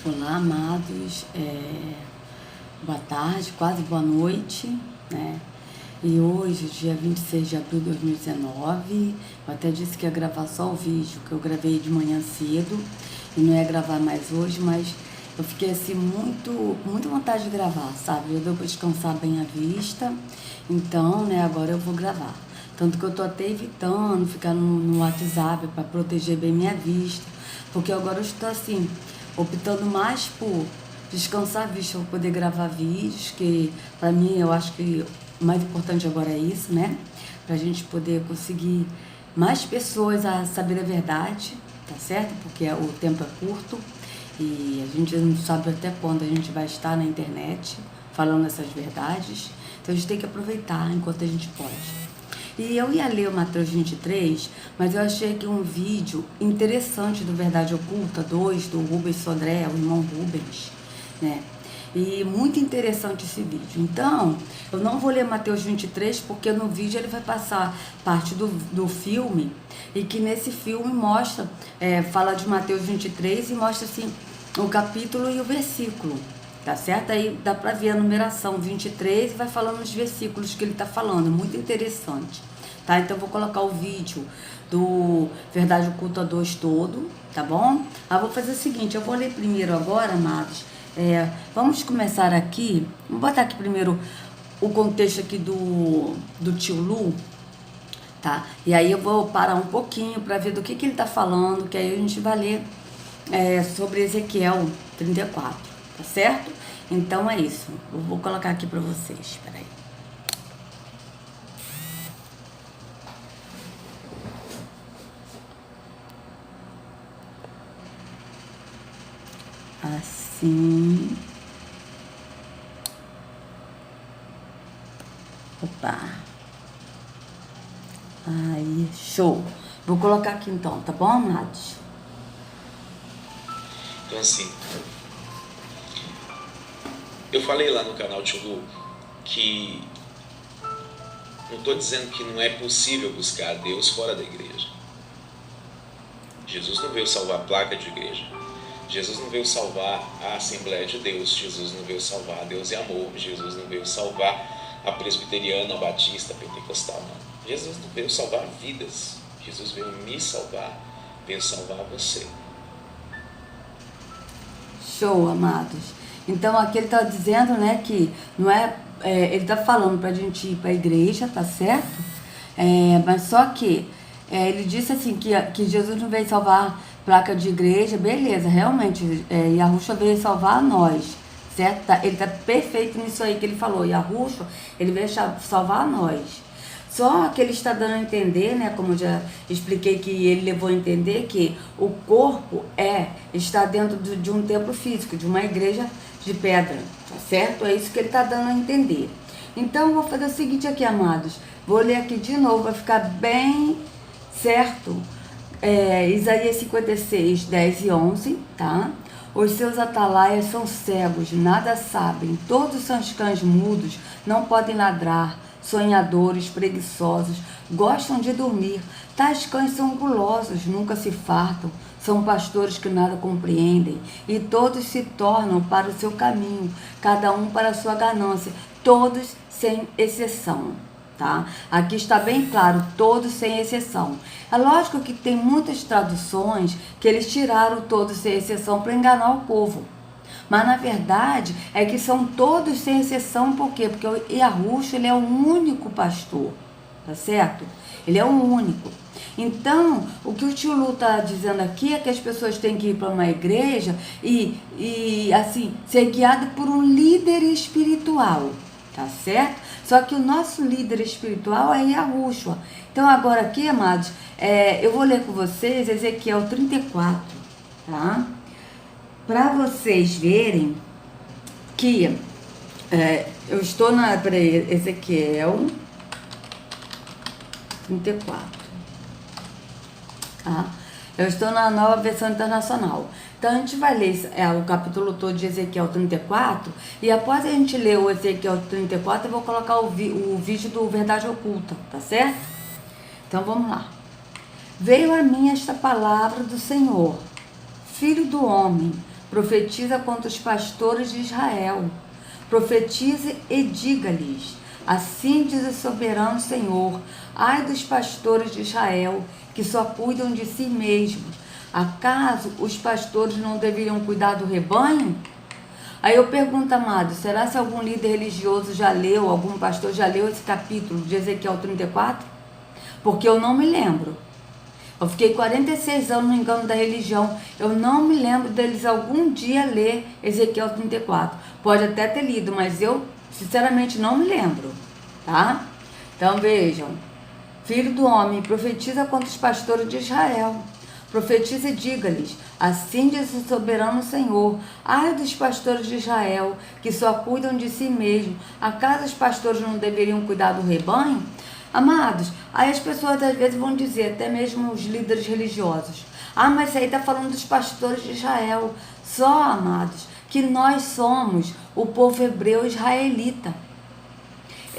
Olá, amados, boa tarde, quase boa noite, né? E hoje, dia 26 de abril de 2019, eu até disse que ia gravar só o vídeo, que eu gravei de manhã cedo, e não ia gravar mais hoje, mas eu fiquei assim, com muita vontade de gravar, sabe? Eu deu pra descansar bem a vista, então, né, agora eu vou gravar. Tanto que eu tô até evitando ficar no WhatsApp para proteger bem minha vista, porque agora eu estou assim, optando mais por descansar a vista para poder gravar vídeos, que para mim eu acho que o mais importante agora é isso, né? Pra gente poder conseguir mais pessoas a saber a verdade, tá certo? Porque o tempo é curto e a gente não sabe até quando a gente vai estar na internet falando essas verdades. Então a gente tem que aproveitar enquanto a gente pode. E eu ia ler o Mateus 23, mas eu achei aqui um vídeo interessante do Verdade Oculta 2, do Rubens Sodré, o irmão Rubens, né? E muito interessante esse vídeo. Então, eu não vou ler Mateus 23, porque no vídeo ele vai passar parte do filme, e que nesse filme mostra, fala de Mateus 23 e mostra assim o capítulo e o versículo. Tá certo? Aí dá pra ver a numeração 23 e vai falando os versículos que ele tá falando. Muito interessante. Tá? Então eu vou colocar o vídeo do Verdade Oculta 2 todo, tá bom? Eu vou fazer o seguinte, eu vou ler primeiro agora, amados. Vamos começar aqui. Vamos botar aqui primeiro o contexto aqui do tio Lu, tá? E aí eu vou parar um pouquinho para ver do que ele tá falando, que aí a gente vai ler sobre Ezequiel 34. Tá certo? Então é isso. Eu vou colocar aqui pra vocês. Espera aí. Assim. Opa. Aí, show. Vou colocar aqui então, tá bom, amados? Então assim, eu falei lá no canal Tio Lu que não estou dizendo que não é possível buscar a Deus fora da igreja. Jesus não veio salvar a placa de igreja. Jesus não veio salvar a Assembleia de Deus. Jesus não veio salvar Deus e Amor. Jesus não veio salvar a presbiteriana, a batista, a pentecostal. Não. Jesus não veio salvar vidas. Jesus veio me salvar. Veio salvar você. Show, amados. Então aqui ele está dizendo, né, que não ele está falando para a gente ir para a igreja, tá certo? Mas só que ele disse assim que Jesus não veio salvar placa de igreja, beleza, realmente, Yahushua veio salvar nós, certo? Ele está perfeito nisso aí que ele falou, Yahushua, ele veio salvar nós. Só que ele está dando a entender, né, como eu já expliquei que ele levou a entender, que o corpo está dentro de um templo físico, de uma igreja de pedra, tá certo? É isso que ele está dando a entender. Então, eu vou fazer o seguinte aqui, amados. Vou ler aqui de novo, vai ficar bem certo. Isaías 56, 10 e 11, tá? Os seus atalaias são cegos, nada sabem. Todos são cães mudos, não podem ladrar. Sonhadores, preguiçosos, gostam de dormir. Tais cães são gulosos, nunca se fartam. São pastores que nada compreendem. E todos se tornam para o seu caminho, cada um para a sua ganância. Todos sem exceção. Tá? Aqui está bem claro, todos sem exceção. É lógico que tem muitas traduções que eles tiraram todos sem exceção para enganar o povo. Mas na verdade é que são todos sem exceção, por quê? Porque o Yahushua, ele é o único pastor, tá certo? Ele é o único. Então, o que o tio Lu está dizendo aqui é que as pessoas têm que ir para uma igreja e assim, ser guiado por um líder espiritual, tá certo? Só que o nosso líder espiritual é Yahushua. Então agora aqui, amados, eu vou ler com vocês Ezequiel 34, tá? Para vocês verem que eu estou Ezequiel 34, tá? Eu estou na Nova Versão Internacional. Então a gente vai ler o capítulo todo de Ezequiel 34 e após a gente ler o Ezequiel 34 eu vou colocar o vídeo do Verdade Oculta, tá certo? Então vamos lá. Veio a mim esta palavra do Senhor: Filho do homem, profetiza contra os pastores de Israel. Profetize e diga-lhes: assim diz o soberano Senhor, ai dos pastores de Israel, que só cuidam de si mesmos. Acaso os pastores não deveriam cuidar do rebanho? Aí eu pergunto, amado, será se algum líder religioso já leu, algum pastor já leu esse capítulo de Ezequiel 34? Porque eu não me lembro. Eu fiquei 46 anos no engano da religião. Eu não me lembro deles algum dia ler Ezequiel 34. Pode até ter lido, mas eu sinceramente não me lembro, tá? Então vejam. Filho do homem, profetiza contra os pastores de Israel. Profetiza e diga-lhes: assim diz o soberano Senhor, ai dos pastores de Israel, que só cuidam de si mesmos. Acaso os pastores não deveriam cuidar do rebanho? Amados, aí as pessoas às vezes vão dizer, até mesmo os líderes religiosos: ah, mas isso aí está falando dos pastores de Israel. Só, amados, que nós somos o povo hebreu israelita.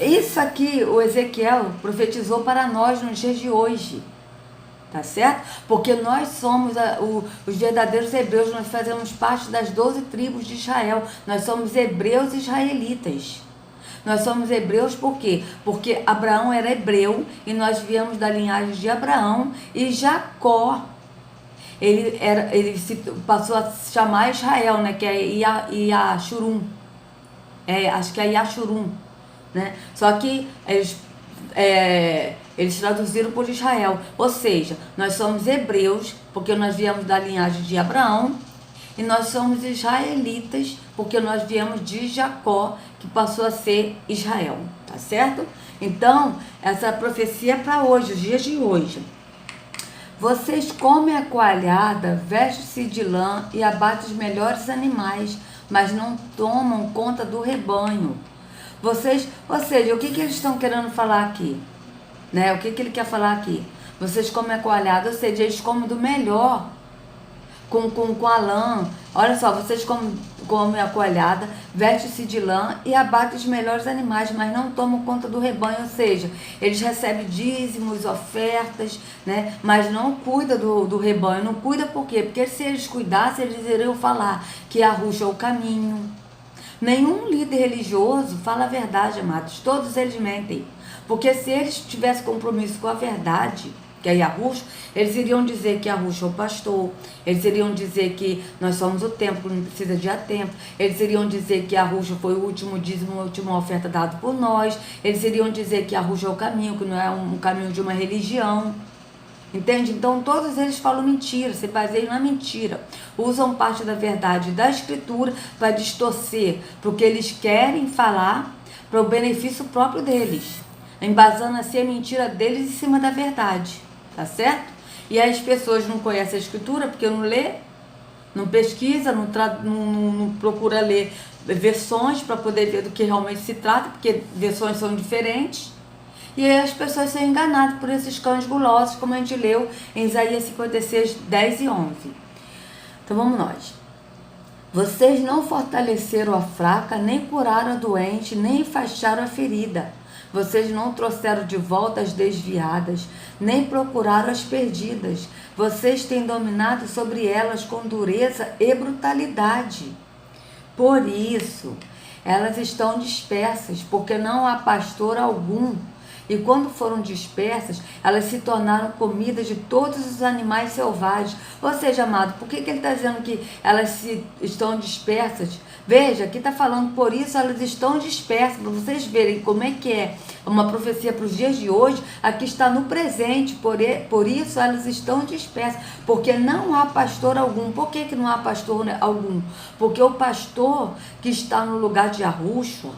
Isso aqui o Ezequiel profetizou para nós nos dias de hoje. Tá certo? Porque nós somos os verdadeiros hebreus, nós fazemos parte das 12 tribos de Israel. Nós somos hebreus israelitas. Nós somos hebreus por quê? Porque Abraão era hebreu e nós viemos da linhagem de Abraão, e Jacó, ele se passou a chamar Israel, né? Que é Iashurum. Acho que é Iashurum, né? Só que eles traduziram por Israel. Ou seja, nós somos hebreus porque nós viemos da linhagem de Abraão, e nós somos israelitas porque nós viemos de Jacó, que passou a ser Israel, tá certo? Então, essa profecia é para hoje, os dias de hoje. Vocês comem a coalhada, vestem-se de lã e abatem os melhores animais, mas não tomam conta do rebanho. Ou seja, o que eles estão querendo falar aqui? Né? O que ele quer falar aqui? Vocês comem a coalhada, ou seja, eles comem do melhor, com a lã. Olha só, vocês comem a coalhada, vestem-se de lã e abatem os melhores animais, mas não tomam conta do rebanho. Ou seja, eles recebem dízimos, ofertas, né? Mas não cuidam do rebanho. Não cuida por quê? Porque se eles cuidassem, eles iriam falar que Yahushua é o caminho. Nenhum líder religioso fala a verdade, amados. Todos eles mentem. Porque se eles tivessem compromisso com a verdade, que é Yahushua, eles iriam dizer que Yahushua é o pastor, eles iriam dizer que nós somos o templo, não precisa de templo, eles iriam dizer que Yahushua foi o último dízimo, a última oferta dada por nós, eles iriam dizer que Yahushua é o caminho, que não é um caminho de uma religião. Entende? Então todos eles falam mentira, se baseiam na mentira, usam parte da verdade da escritura para distorcer para o que eles querem falar, para o benefício próprio deles, embasando assim a mentira deles em cima da verdade, tá certo? E aí as pessoas não conhecem a escritura porque não lê, não pesquisa, não procura ler versões para poder ver do que realmente se trata, porque versões são diferentes. E aí as pessoas são enganadas por esses cães gulosos, como a gente leu em Isaías 56, 10 e 11. Então vamos nós. Vocês não fortaleceram a fraca, nem curaram a doente, nem enfaixaram a ferida. Vocês não trouxeram de volta as desviadas, nem procuraram as perdidas. Vocês têm dominado sobre elas com dureza e brutalidade. Por isso, elas estão dispersas, porque não há pastor algum. E quando foram dispersas, elas se tornaram comida de todos os animais selvagens. Ou seja, amado, por que ele está dizendo que elas estão dispersas? Veja, aqui está falando, por isso elas estão dispersas, para vocês verem como é que é uma profecia para os dias de hoje. Aqui está no presente, por isso elas estão dispersas, porque não há pastor algum. Por que não há pastor algum? Porque o pastor que está no lugar de Yahushua,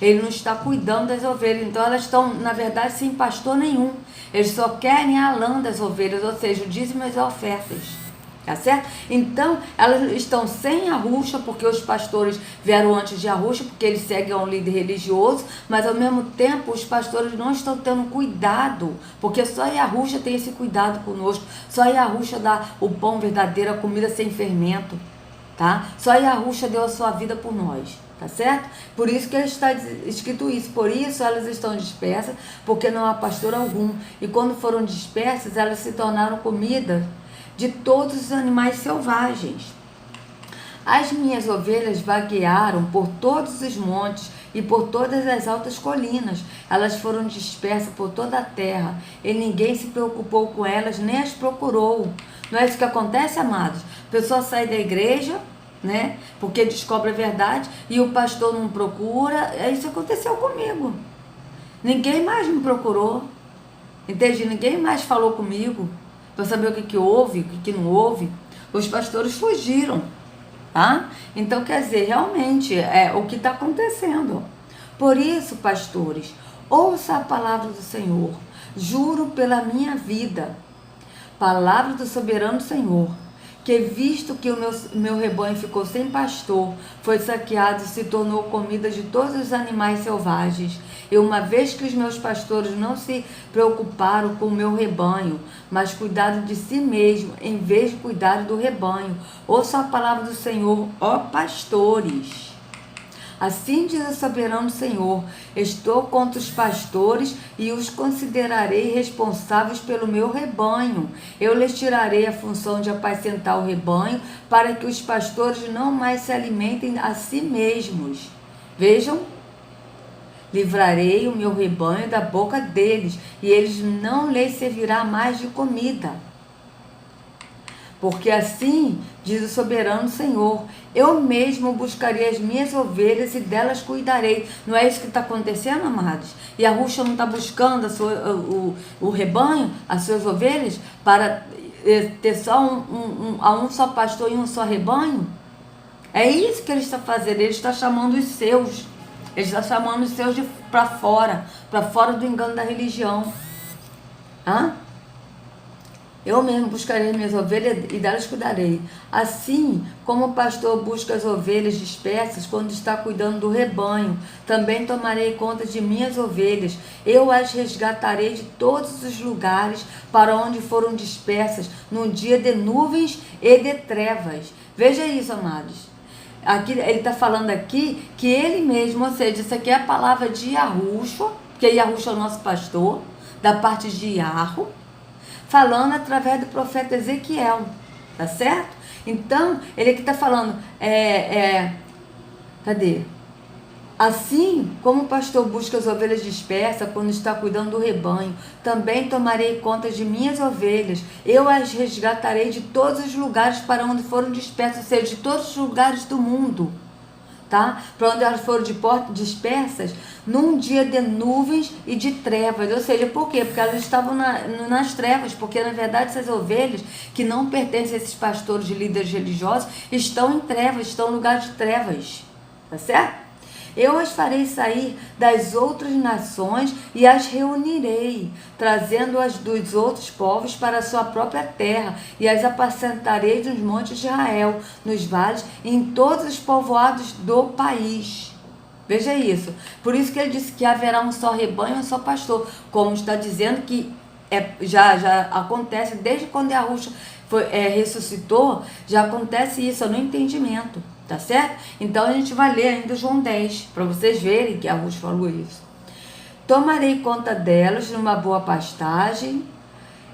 ele não está cuidando das ovelhas. Então elas estão, na verdade, sem pastor nenhum. Eles só querem a lã das ovelhas, ou seja, o dízimo e as ofertas. Tá certo? Então elas estão sem Yahushua, porque os pastores vieram antes de Yahushua, porque eles seguem a um líder religioso, mas ao mesmo tempo os pastores não estão tendo cuidado, porque só Yahushua tem esse cuidado conosco. Só Yahushua dá o pão verdadeiro, a comida sem fermento. Tá? Só Yahushua deu a sua vida por nós. Tá certo? Por isso que está escrito isso. Por isso elas estão dispersas, porque não há pastor algum. E quando foram dispersas, elas se tornaram comida de todos os animais selvagens. As minhas ovelhas vaguearam por todos os montes e por todas as altas colinas. Elas foram dispersas por toda a terra, e ninguém se preocupou com elas, nem as procurou. Não é isso que acontece, amados? A pessoa sai da igreja, né? Porque descobre a verdade, e o pastor não procura. Isso aconteceu comigo. Ninguém mais me procurou. Entende? Ninguém mais falou comigo para saber o que houve, o que não houve. Os pastores fugiram. Tá? Então, quer dizer, realmente é o que está acontecendo. Por isso, pastores, ouça a palavra do Senhor. Juro pela minha vida, palavra do soberano Senhor, que visto que o meu rebanho ficou sem pastor, foi saqueado e se tornou comida de todos os animais selvagens. E uma vez que os meus pastores não se preocuparam com o meu rebanho, mas cuidaram de si mesmo, em vez de cuidar do rebanho. Ouça a palavra do Senhor, ó pastores. Assim diz o soberano Senhor: estou contra os pastores e os considerarei responsáveis pelo meu rebanho. Eu lhes tirarei a função de apacentar o rebanho, para que os pastores não mais se alimentem a si mesmos. Vejam, livrarei o meu rebanho da boca deles, e eles não lhes servirá mais de comida. Porque assim diz o soberano Senhor: eu mesmo buscarei as minhas ovelhas e delas cuidarei. Não é isso que está acontecendo, amados? E a Ruxa não está buscando o rebanho, as suas ovelhas, para ter só um só pastor e um só rebanho? É isso que ele está fazendo. Ele está chamando os seus. Ele está chamando os seus para fora do engano da religião. Hã? Eu mesmo buscarei minhas ovelhas e delas cuidarei. Assim como o pastor busca as ovelhas dispersas quando está cuidando do rebanho, também tomarei conta de minhas ovelhas. Eu as resgatarei de todos os lugares para onde foram dispersas, num dia de nuvens e de trevas. Veja isso, amados. Aqui, ele está falando aqui que ele mesmo, ou seja, isso aqui é a palavra de Yahushua, porque Yahushua é o nosso pastor, da parte de Yahweh, falando através do profeta Ezequiel, tá certo? Então, ele aqui está falando, cadê? Assim como o pastor busca as ovelhas dispersas quando está cuidando do rebanho, também tomarei conta de minhas ovelhas. Eu as resgatarei de todos os lugares para onde foram dispersas, ou seja, de todos os lugares do mundo, tá? Para onde elas foram dispersas, num dia de nuvens e de trevas. Ou seja, por quê? Porque elas estavam nas trevas, porque na verdade essas ovelhas que não pertencem a esses pastores de líderes religiosos estão em trevas, estão em lugar de trevas, tá certo? Eu as farei sair das outras nações e as reunirei, trazendo-as dos outros povos para a sua própria terra, e as apacentarei nos montes de Israel, nos vales e em todos os povoados do país. Veja isso. Por isso que ele disse que haverá um só rebanho e um só pastor, como está dizendo que já acontece desde quando Yahushua ressuscitou, já acontece isso no entendimento. Tá certo? Então a gente vai ler ainda João 10, para vocês verem que a Ruth falou isso. Tomarei conta delas numa boa pastagem,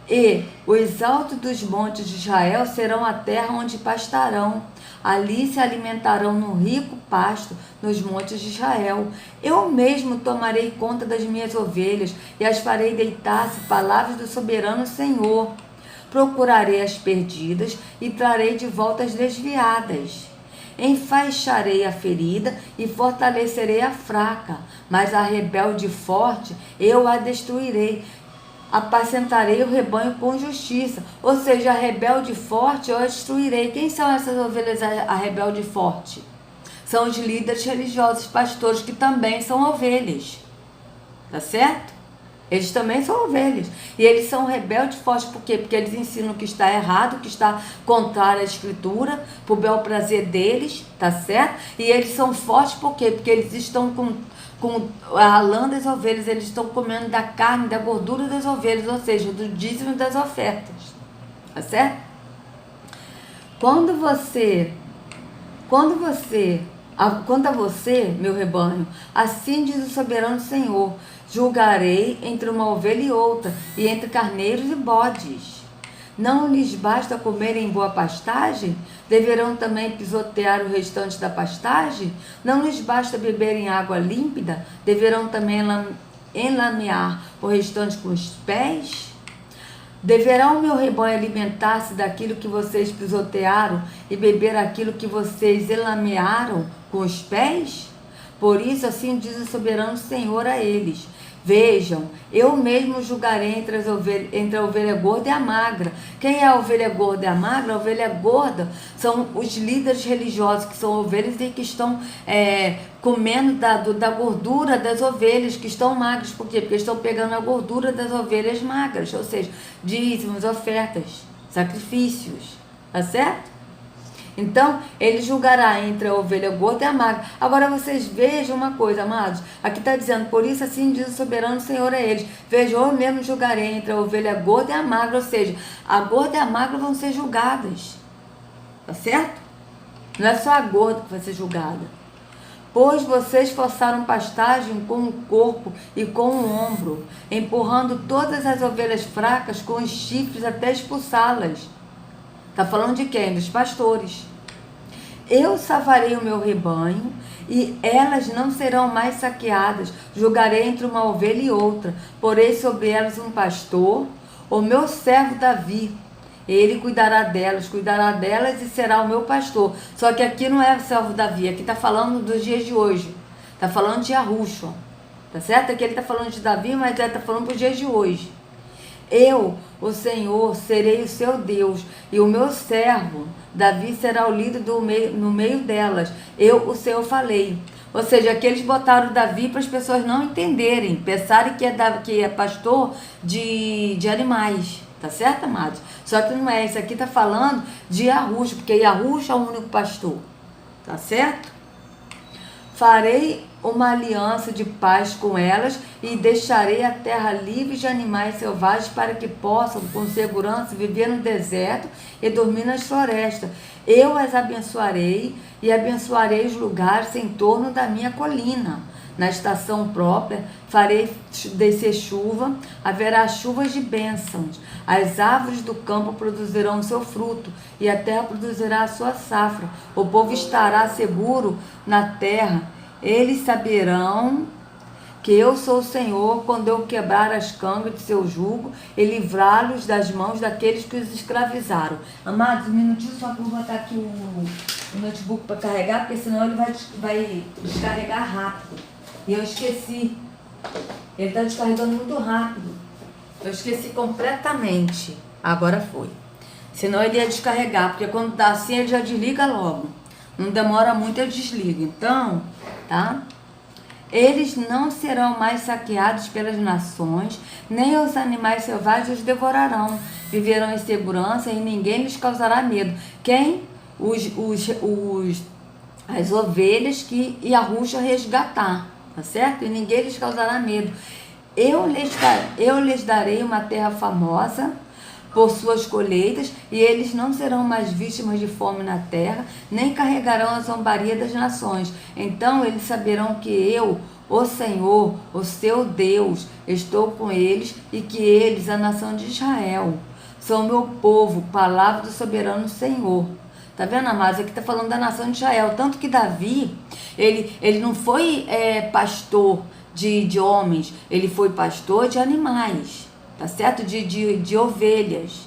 e os altos dos montes de Israel serão a terra onde pastarão. Ali se alimentarão no rico pasto nos montes de Israel. Eu mesmo tomarei conta das minhas ovelhas e as farei deitar-se, palavras do soberano Senhor. Procurarei as perdidas e trarei de volta as desviadas. Enfaixarei a ferida e fortalecerei a fraca, mas a rebelde forte eu a destruirei. Apacentarei o rebanho com justiça. Ou seja, a rebelde forte eu a destruirei. Quem são essas ovelhas, a rebelde forte? São os líderes religiosos, pastores, que também são ovelhas. Tá certo? Eles também são ovelhas. E eles são rebeldes fortes. Por quê? Porque eles ensinam que está errado, que está contrário à escritura, por bel prazer deles, tá certo? E eles são fortes por quê? Porque eles estão com a lã das ovelhas, eles estão comendo da carne, da gordura das ovelhas, ou seja, do dízimo e das ofertas. Tá certo? Quanto a você, meu rebanho, assim diz o soberano Senhor: julgarei entre uma ovelha e outra, e entre carneiros e bodes. Não lhes basta comer em boa pastagem? Deverão também pisotear o restante da pastagem? Não lhes basta beber em água límpida? Deverão também enlamear o restante com os pés? Deverá o meu rebanho alimentar-se daquilo que vocês pisotearam e beber aquilo que vocês enlamearam com os pés? Por isso, assim diz o soberano Senhor a eles: vejam, eu mesmo julgarei entre a ovelha gorda e a magra. Quem é a ovelha gorda e a magra? A ovelha gorda são os líderes religiosos, que são ovelhas e que estão comendo da gordura das ovelhas que estão magras. Por quê? Porque estão pegando a gordura das ovelhas magras, ou seja, dízimos, ofertas, sacrifícios. Tá certo? Então, ele julgará entre a ovelha gorda e a magra. Agora, vocês vejam uma coisa, amados. Aqui está dizendo: por isso assim diz o soberano Senhor a eles: vejam, eu mesmo julgarei entre a ovelha gorda e a magra. Ou seja, a gorda e a magra vão ser julgadas. Tá certo? Não é só a gorda que vai ser julgada. Pois vocês forçaram pastagem com o corpo e com o ombro, empurrando todas as ovelhas fracas com os chifres até expulsá-las. Está falando de quem? Dos pastores. Eu salvarei o meu rebanho e elas não serão mais saqueadas. Julgarei entre uma ovelha e outra. Porei sobre elas um pastor, o meu servo Davi. Ele cuidará delas e será o meu pastor. Só que aqui não é o servo Davi, aqui está falando dos dias de hoje. Está falando de Yahushua. Tá certo? Aqui ele está falando de Davi, mas ele está falando para os dias de hoje. Eu, o Senhor, serei o seu Deus, e o meu servo Davi será o líder no meio delas. Eu, o Senhor, falei. Ou seja, aqui eles botaram Davi para as pessoas não entenderem, pensarem que é pastor de animais. Tá certo, amados? Só que não é. Isso aqui está falando de Yahushua, porque Yahushua é o único pastor. Tá certo? Farei uma aliança de paz com elas e deixarei a terra livre de animais selvagens para que possam, com segurança, viver no deserto e dormir nas florestas. Eu as abençoarei e abençoarei os lugares em torno da minha colina. Na estação própria, farei descer chuva, haverá chuvas de bênçãos. As árvores do campo produzirão seu fruto e a terra produzirá a sua safra. O povo estará seguro na terra. Eles saberão que eu sou o Senhor quando eu quebrar as cangas de seu jugo e livrá-los das mãos daqueles que os escravizaram. Amados, um minutinho só que eu vou botar aqui o notebook para carregar, porque senão ele vai descarregar rápido. E eu esqueci. Ele está descarregando muito rápido. Eu esqueci completamente. Agora foi. Senão ele ia descarregar, porque quando dá assim ele já desliga logo. Não demora muito, ele desliga. Então, tá? Eles não serão mais saqueados pelas nações, nem os animais selvagens os devorarão. Viverão em segurança e ninguém lhes causará medo. Quem? As ovelhas que Yahushua resgatar, tá certo? E ninguém lhes causará medo. Eu lhes darei uma terra famosa por suas colheitas, e eles não serão mais vítimas de fome na terra, nem carregarão a zombaria das nações. Então eles saberão que eu, o Senhor, o seu Deus, estou com eles, e que eles, a nação de Israel, são meu povo, palavra do soberano Senhor. Tá vendo, amados? Aqui está falando da nação de Israel. Tanto que Davi, ele não foi pastor de homens, ele foi pastor de animais. Tá certo? De ovelhas,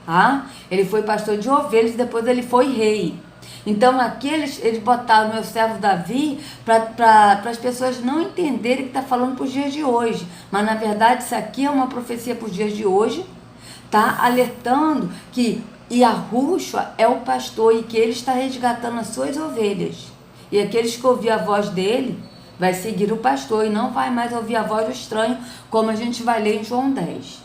tá? Ele foi pastor de ovelhas e depois ele foi rei. Então aqui eles botaram o meu servo Davi para as pessoas não entenderem que está falando para os dias de hoje. Mas na verdade isso aqui é uma profecia para os dias de hoje, tá? Alertando que Yahushua é o pastor e que ele está resgatando as suas ovelhas. E aqueles que ouviram a voz dele vai seguir o pastor e não vai mais ouvir a voz do estranho, como a gente vai ler em João 10.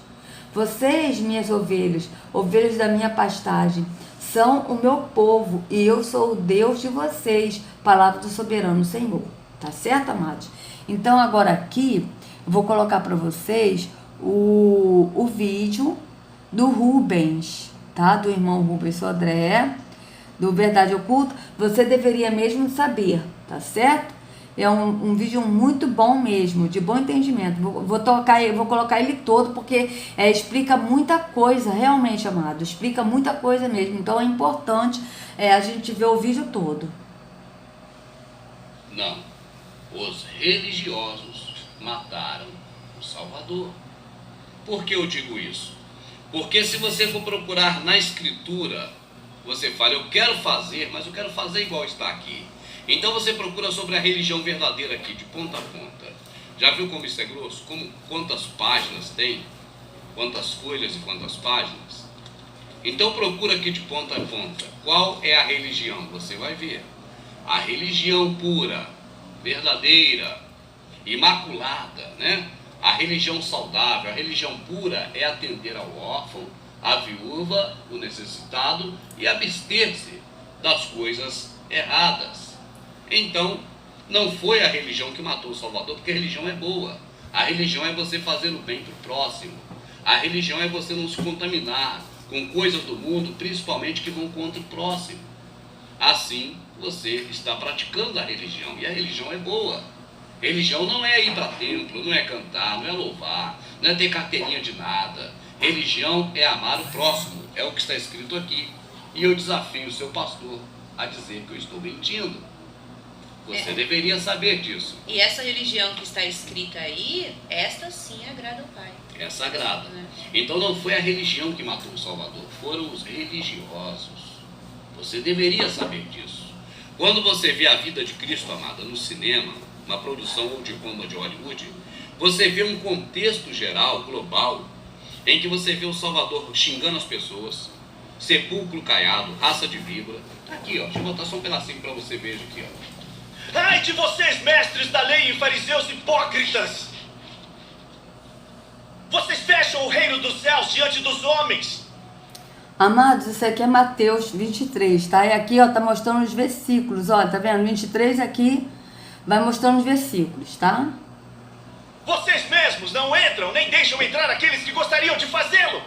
Vocês, minhas ovelhas, ovelhas da minha pastagem, são o meu povo e eu sou o Deus de vocês, palavra do soberano Senhor. Tá certo, amados? Então agora aqui, eu vou colocar para vocês o vídeo do Rubens, tá? Do irmão Rubens Sodré, do Verdade Oculta. Você deveria mesmo saber, tá certo? É um vídeo muito bom mesmo, de bom entendimento. Vou colocar ele todo, porque explica muita coisa, realmente, amado. Explica muita coisa mesmo. Então é importante a gente ver o vídeo todo. Não. Os religiosos mataram o Salvador. Por que eu digo isso? Porque se você for procurar na Escritura, você fala, eu quero fazer, mas eu quero fazer igual está aqui. Então você procura sobre a religião verdadeira aqui, de ponta a ponta. Já viu como isso é grosso? Quantas páginas tem? Quantas folhas e quantas páginas? Então procura aqui de ponta a ponta. Qual é a religião? Você vai ver. A religião pura, verdadeira, imaculada, né? A religião saudável, a religião pura é atender ao órfão, à viúva, o necessitado e abster-se das coisas erradas. Então, não foi a religião que matou o Salvador, porque a religião é boa. A religião é você fazer o bem para o próximo. A religião é você não se contaminar com coisas do mundo, principalmente que vão contra o próximo. Assim, você está praticando a religião, e a religião é boa. Religião não é ir para templo, não é cantar, não é louvar, não é ter carteirinha de nada. Religião é amar o próximo, é o que está escrito aqui. E eu desafio o seu pastor a dizer que eu estou mentindo. Você deveria saber disso. E essa religião que está escrita aí, esta sim agrada ao Pai. É sagrada. Então não foi a religião que matou o Salvador, foram os religiosos. Você deveria saber disso. Quando você vê a vida de Cristo, amada, no cinema, uma produção ou de Roma, de Hollywood, você vê um contexto geral, global, em que você vê o Salvador xingando as pessoas, sepulcro caiado, raça de víbora. Tá aqui, ó. Deixa eu botar só um pedacinho para você ver aqui, ó. Ai de vocês, mestres da lei e fariseus hipócritas! Vocês fecham o reino dos céus diante dos homens. Amados, isso aqui é Mateus 23, tá? E aqui, ó, tá mostrando os versículos, ó, tá vendo? 23 aqui vai mostrando os versículos, tá? Vocês mesmos não entram, nem deixam entrar aqueles que gostariam de fazê-lo.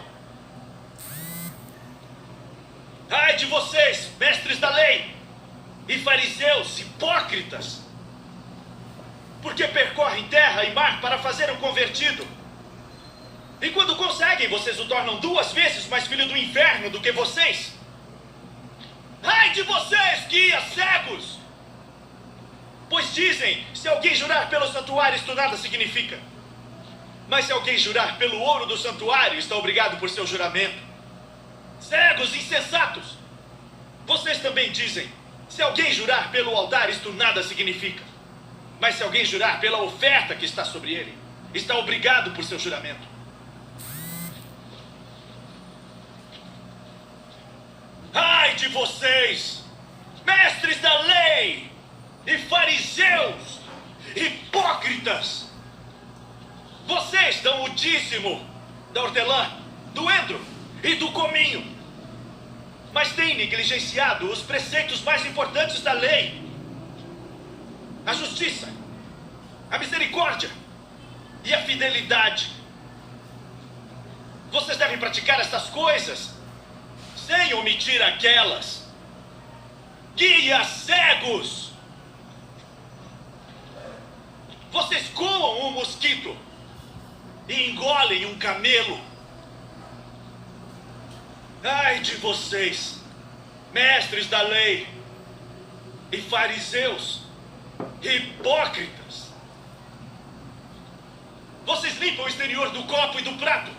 Ai de vocês, mestres da lei e fariseus hipócritas! Porque percorrem terra e mar para fazer o convertido. E quando conseguem, vocês o tornam 2 vezes mais filho do inferno do que vocês. Ai de vocês, guias cegos! Pois dizem, se alguém jurar pelo santuário, isto nada significa. Mas se alguém jurar pelo ouro do santuário, está obrigado por seu juramento. Cegos insensatos! Vocês também dizem, se alguém jurar pelo altar, isto nada significa. Mas se alguém jurar pela oferta que está sobre ele, está obrigado por seu juramento. Ai de vocês, mestres da lei e fariseus, hipócritas! Vocês dão o dízimo da hortelã, do endro e do cominho, mas têm negligenciado os preceitos mais importantes da lei: a justiça, a misericórdia e a fidelidade. Vocês devem praticar estas coisas sem omitir aquelas. Guias cegos! Vocês coam um mosquito e engolem um camelo. Ai de vocês, mestres da lei e fariseus hipócritas! Vocês limpam o exterior do copo e do prato,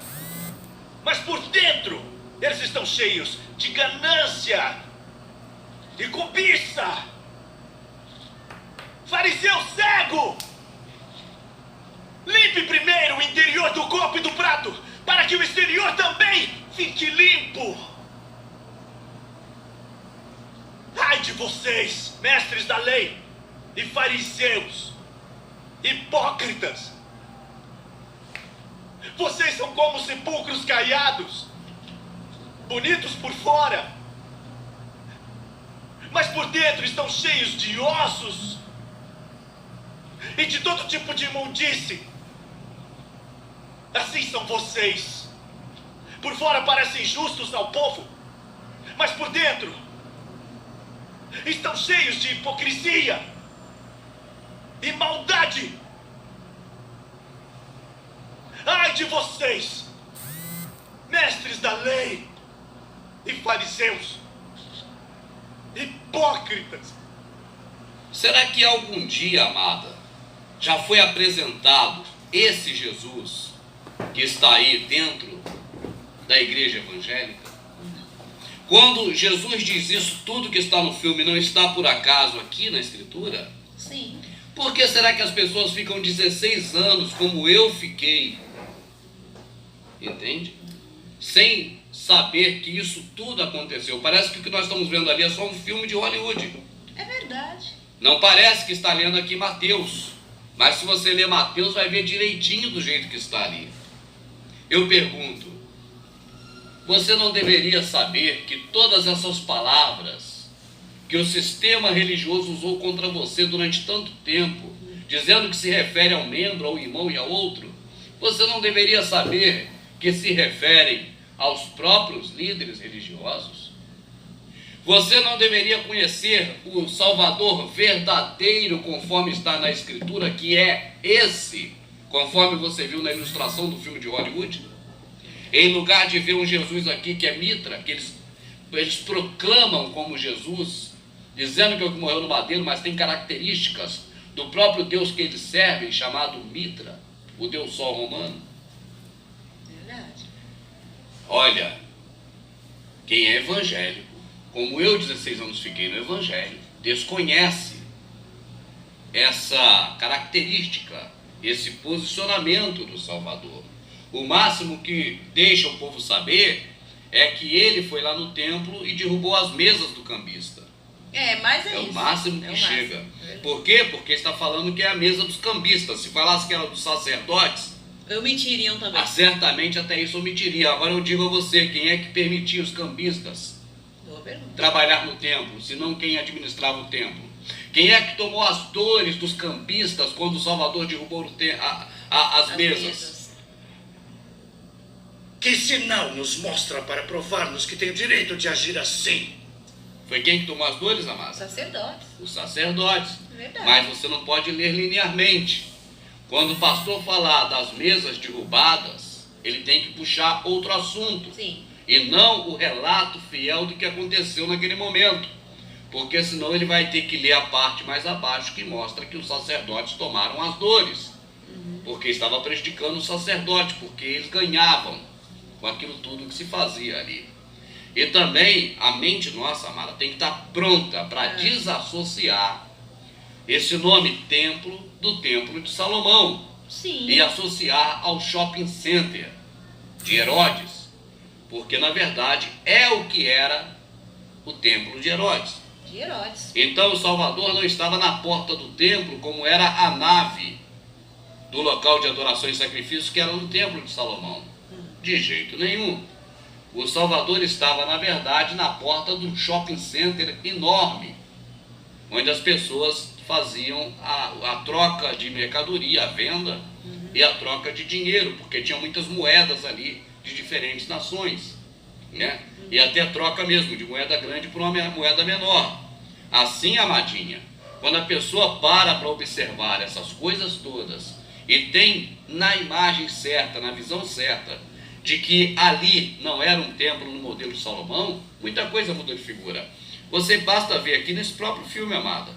mas por dentro eles estão cheios de ganância e cobiça. Fariseu cego! Limpe primeiro o interior do copo e do prato, para que o exterior também fique limpo. Ai de vocês, mestres da lei e fariseus hipócritas! Vocês são como sepulcros caiados, bonitos por fora, mas por dentro estão cheios de ossos e de todo tipo de imundície. Assim são vocês. Por fora parecem justos ao povo, mas por dentro estão cheios de hipocrisia. e maldade. Ai de vocês, mestres da lei e fariseus, hipócritas! Será que algum dia, amada, já foi apresentado esse Jesus que está aí dentro da igreja evangélica? Quando Jesus diz isso, tudo que está no filme não está por acaso aqui na Escritura? Sim. Por que será que as pessoas ficam 16 anos, como eu fiquei, entende? Sem saber que isso tudo aconteceu. Parece que o que nós estamos vendo ali é só um filme de Hollywood. É verdade. Não parece que está lendo aqui Mateus, mas se você ler Mateus vai ver direitinho do jeito que está ali. Eu pergunto, você não deveria saber que todas essas palavras que o sistema religioso usou contra você durante tanto tempo, dizendo que se refere ao membro, ao irmão e ao outro, você não deveria saber que se referem aos próprios líderes religiosos? Você não deveria conhecer o Salvador verdadeiro, conforme está na Escritura, que é esse, conforme você viu na ilustração do filme de Hollywood? Em lugar de ver um Jesus aqui que é Mitra, que eles proclamam como Jesus, dizendo que é o que morreu no madeiro, mas tem características do próprio Deus que eles servem, chamado Mitra, o Deus Sol romano. Verdade. Olha, quem é evangélico, como eu 16 anos fiquei no evangelho, desconhece essa característica, esse posicionamento do Salvador. O máximo que deixa o povo saber é que ele foi lá no templo e derrubou as mesas do cambista. Mas É isso. o máximo que chega. Por quê? Porque está falando que é a mesa dos cambistas. Se falasse que era dos sacerdotes, Omitiriam também. certamente até isso omitiria. Agora eu digo a você, quem é que permitia os cambistas Boa pergunta. trabalhar no templo, senão quem administrava o templo? Quem é que tomou as dores dos campistas quando o Salvador derrubou as mesas? Que sinal nos mostra para provar-nos que tem o direito de agir assim? Foi quem que tomou as dores, amado? Sacerdotes. Os sacerdotes. Verdade. Mas você não pode ler linearmente. Quando o pastor falar das mesas derrubadas, ele tem que puxar outro assunto. Sim. E não o relato fiel do que aconteceu naquele momento. Porque senão ele vai ter que ler a parte mais abaixo que mostra que os sacerdotes tomaram as dores. Porque estava prejudicando o sacerdote, porque eles ganhavam com aquilo tudo que se fazia ali. E também a mente nossa, amada, tem que estar pronta para desassociar esse nome templo do templo de Salomão. Sim. E associar ao shopping center de Herodes. Porque na verdade é o que era o templo de Herodes. De Herodes. Então o Salvador não estava na porta do templo como era a nave do local de adoração e sacrifício que era no templo de Salomão. De jeito nenhum. O Salvador estava, na verdade, na porta do shopping center enorme, onde as pessoas faziam a troca de mercadoria, a venda e a troca de dinheiro, porque tinha muitas moedas ali de diferentes nações, né? E até a troca mesmo de moeda grande por uma moeda menor. Assim, amadinha, quando a pessoa para observar essas coisas todas e tem na imagem certa, na visão certa, de que ali não era um templo no modelo de Salomão, muita coisa mudou de figura. Você basta ver aqui nesse próprio filme, amada.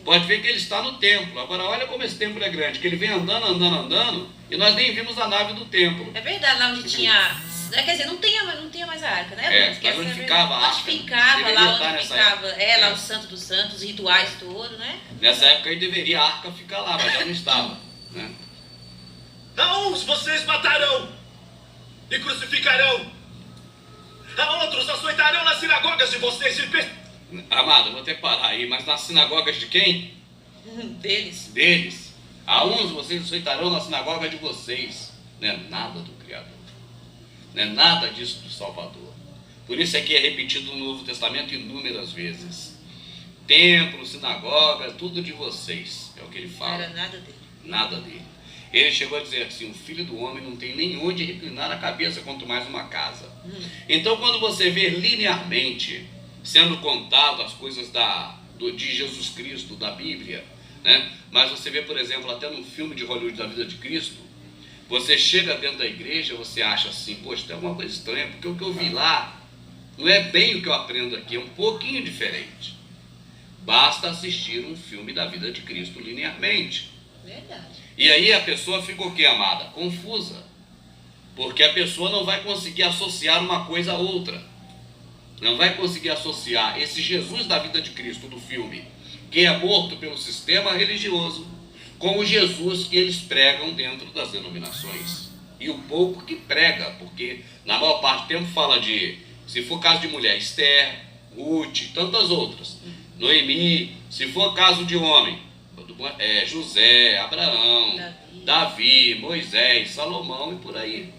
Pode ver que ele está no templo. Agora olha como esse templo é grande, que ele vem andando, e nós nem vimos a nave do templo. É verdade, lá onde tinha... Quer dizer, não tinha mais a arca, né? Mas onde ficava a arca? Onde ficava, Deveria lá estar onde nessa ficava, época. lá o Santo dos Santos, os rituais todos, né? Nessa época aí deveria a arca ficar lá, mas já não estava, né? A uns vocês matarão e crucificarão. A outros açoitarão nas sinagogas de vocês e... Amado, eu vou até parar aí, mas nas sinagogas de quem? Deles. Deles. A uns vocês aceitarão na sinagoga de vocês. Não é nada do Criador. Não é nada disso do Salvador. Por isso é que é repetido no Novo Testamento inúmeras vezes. Templo, sinagoga, tudo de vocês. É o que ele Não fala. era nada dele. Nada dele. Ele chegou a dizer assim, o filho do homem não tem nem onde reclinar a cabeça, quanto mais uma casa. Então quando você vê linearmente sendo contado as coisas de Jesus Cristo, da Bíblia, né? Mas você vê, por exemplo, até no filme de Hollywood da Vida de Cristo, você chega dentro da igreja, você acha assim, poxa, tem alguma coisa estranha, porque o que eu vi lá não é bem o que eu aprendo aqui, é um pouquinho diferente. Basta assistir um filme da vida de Cristo linearmente. Verdade. E aí a pessoa fica o quê, amada? Confusa. Porque a pessoa não vai conseguir associar uma coisa a outra. Não vai conseguir associar esse Jesus da vida de Cristo do filme, que é morto pelo sistema religioso, com o Jesus que eles pregam dentro das denominações. E o pouco que prega, porque na maior parte do tempo fala de, se for caso de mulher, Esther, Ruth, tantas outras, Noemi, se for caso de homem, José, Abraão, Davi, Moisés, Salomão e por aí.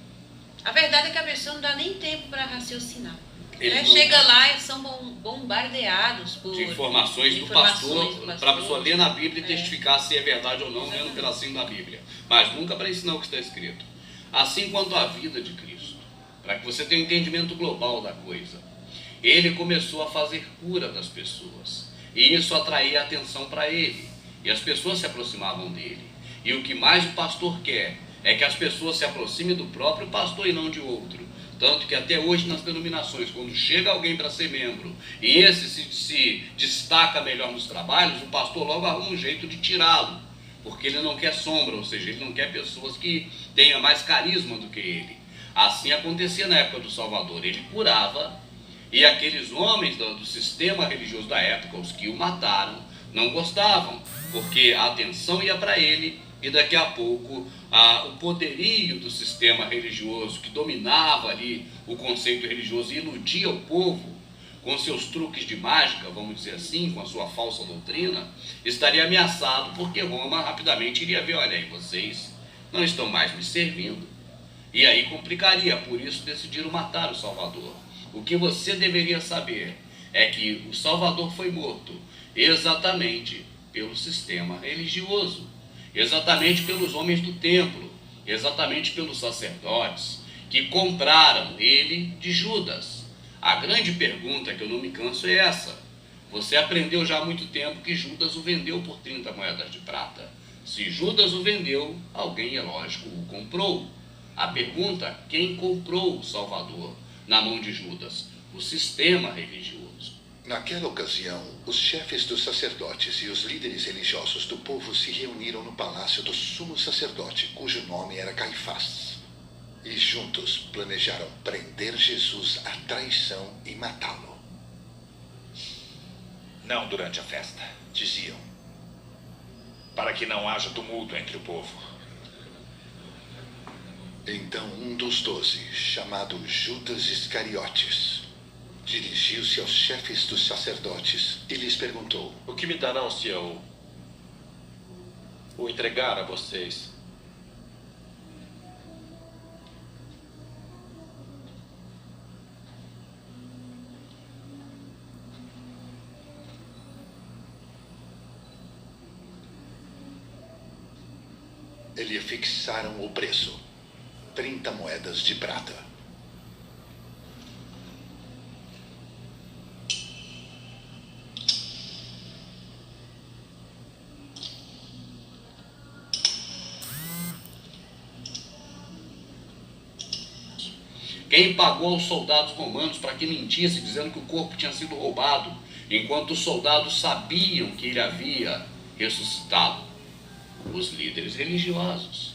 A verdade é que a pessoa não dá nem tempo para raciocinar. Eles Chega não- lá e são bombardeados por de informações do pastor, para a pessoa ler na Bíblia e testificar se é verdade ou não, lendo um pedacinho da Bíblia. Mas nunca para ensinar o que está escrito. Assim quanto a vida de Cristo, para que você tenha um entendimento global da coisa. Ele começou a fazer cura das pessoas. E isso atraía atenção para ele. E as pessoas se aproximavam dele. E o que mais o pastor quer é que as pessoas se aproximem do próprio pastor e não de outro. Tanto que até hoje nas denominações, quando chega alguém para ser membro e esse se destaca melhor nos trabalhos, o pastor logo arruma um jeito de tirá-lo, porque ele não quer sombra, ou seja, ele não quer pessoas que tenham mais carisma do que ele. Assim acontecia na época do Salvador, ele curava e aqueles homens do sistema religioso da época, os que o mataram, não gostavam, porque a atenção ia para ele e daqui a pouco o poderio do sistema religioso que dominava ali o conceito religioso e iludia o povo com seus truques de mágica, vamos dizer assim, com a sua falsa doutrina, estaria ameaçado porque Roma rapidamente iria ver, olha aí, vocês não estão mais me servindo. E aí complicaria, por isso decidiram matar o Salvador. O que você deveria saber é que o Salvador foi morto exatamente pelo sistema religioso, exatamente pelos homens do templo, exatamente pelos sacerdotes que compraram ele de Judas. A grande pergunta que eu não me canso é essa: você aprendeu já há muito tempo que Judas o vendeu por 30 moedas de prata. Se Judas o vendeu, alguém, é lógico, o comprou. A pergunta: quem comprou o Salvador na mão de Judas? O sistema religioso. Naquela ocasião, os chefes dos sacerdotes e os líderes religiosos do povo se reuniram no palácio do sumo sacerdote, cujo nome era Caifás. E juntos planejaram prender Jesus à traição e matá-lo. Não durante a festa, Diziam: para que não haja tumulto entre o povo. então um dos 12, chamado Judas Iscariotes, dirigiu-se aos chefes dos sacerdotes e lhes perguntou: O que me darão se eu o entregar a vocês? e lhe fixaram o preço: 30 moedas de prata. Quem pagou aos soldados romanos para que mentisse, dizendo que o corpo tinha sido roubado, enquanto os soldados sabiam que ele havia ressuscitado? Os líderes religiosos.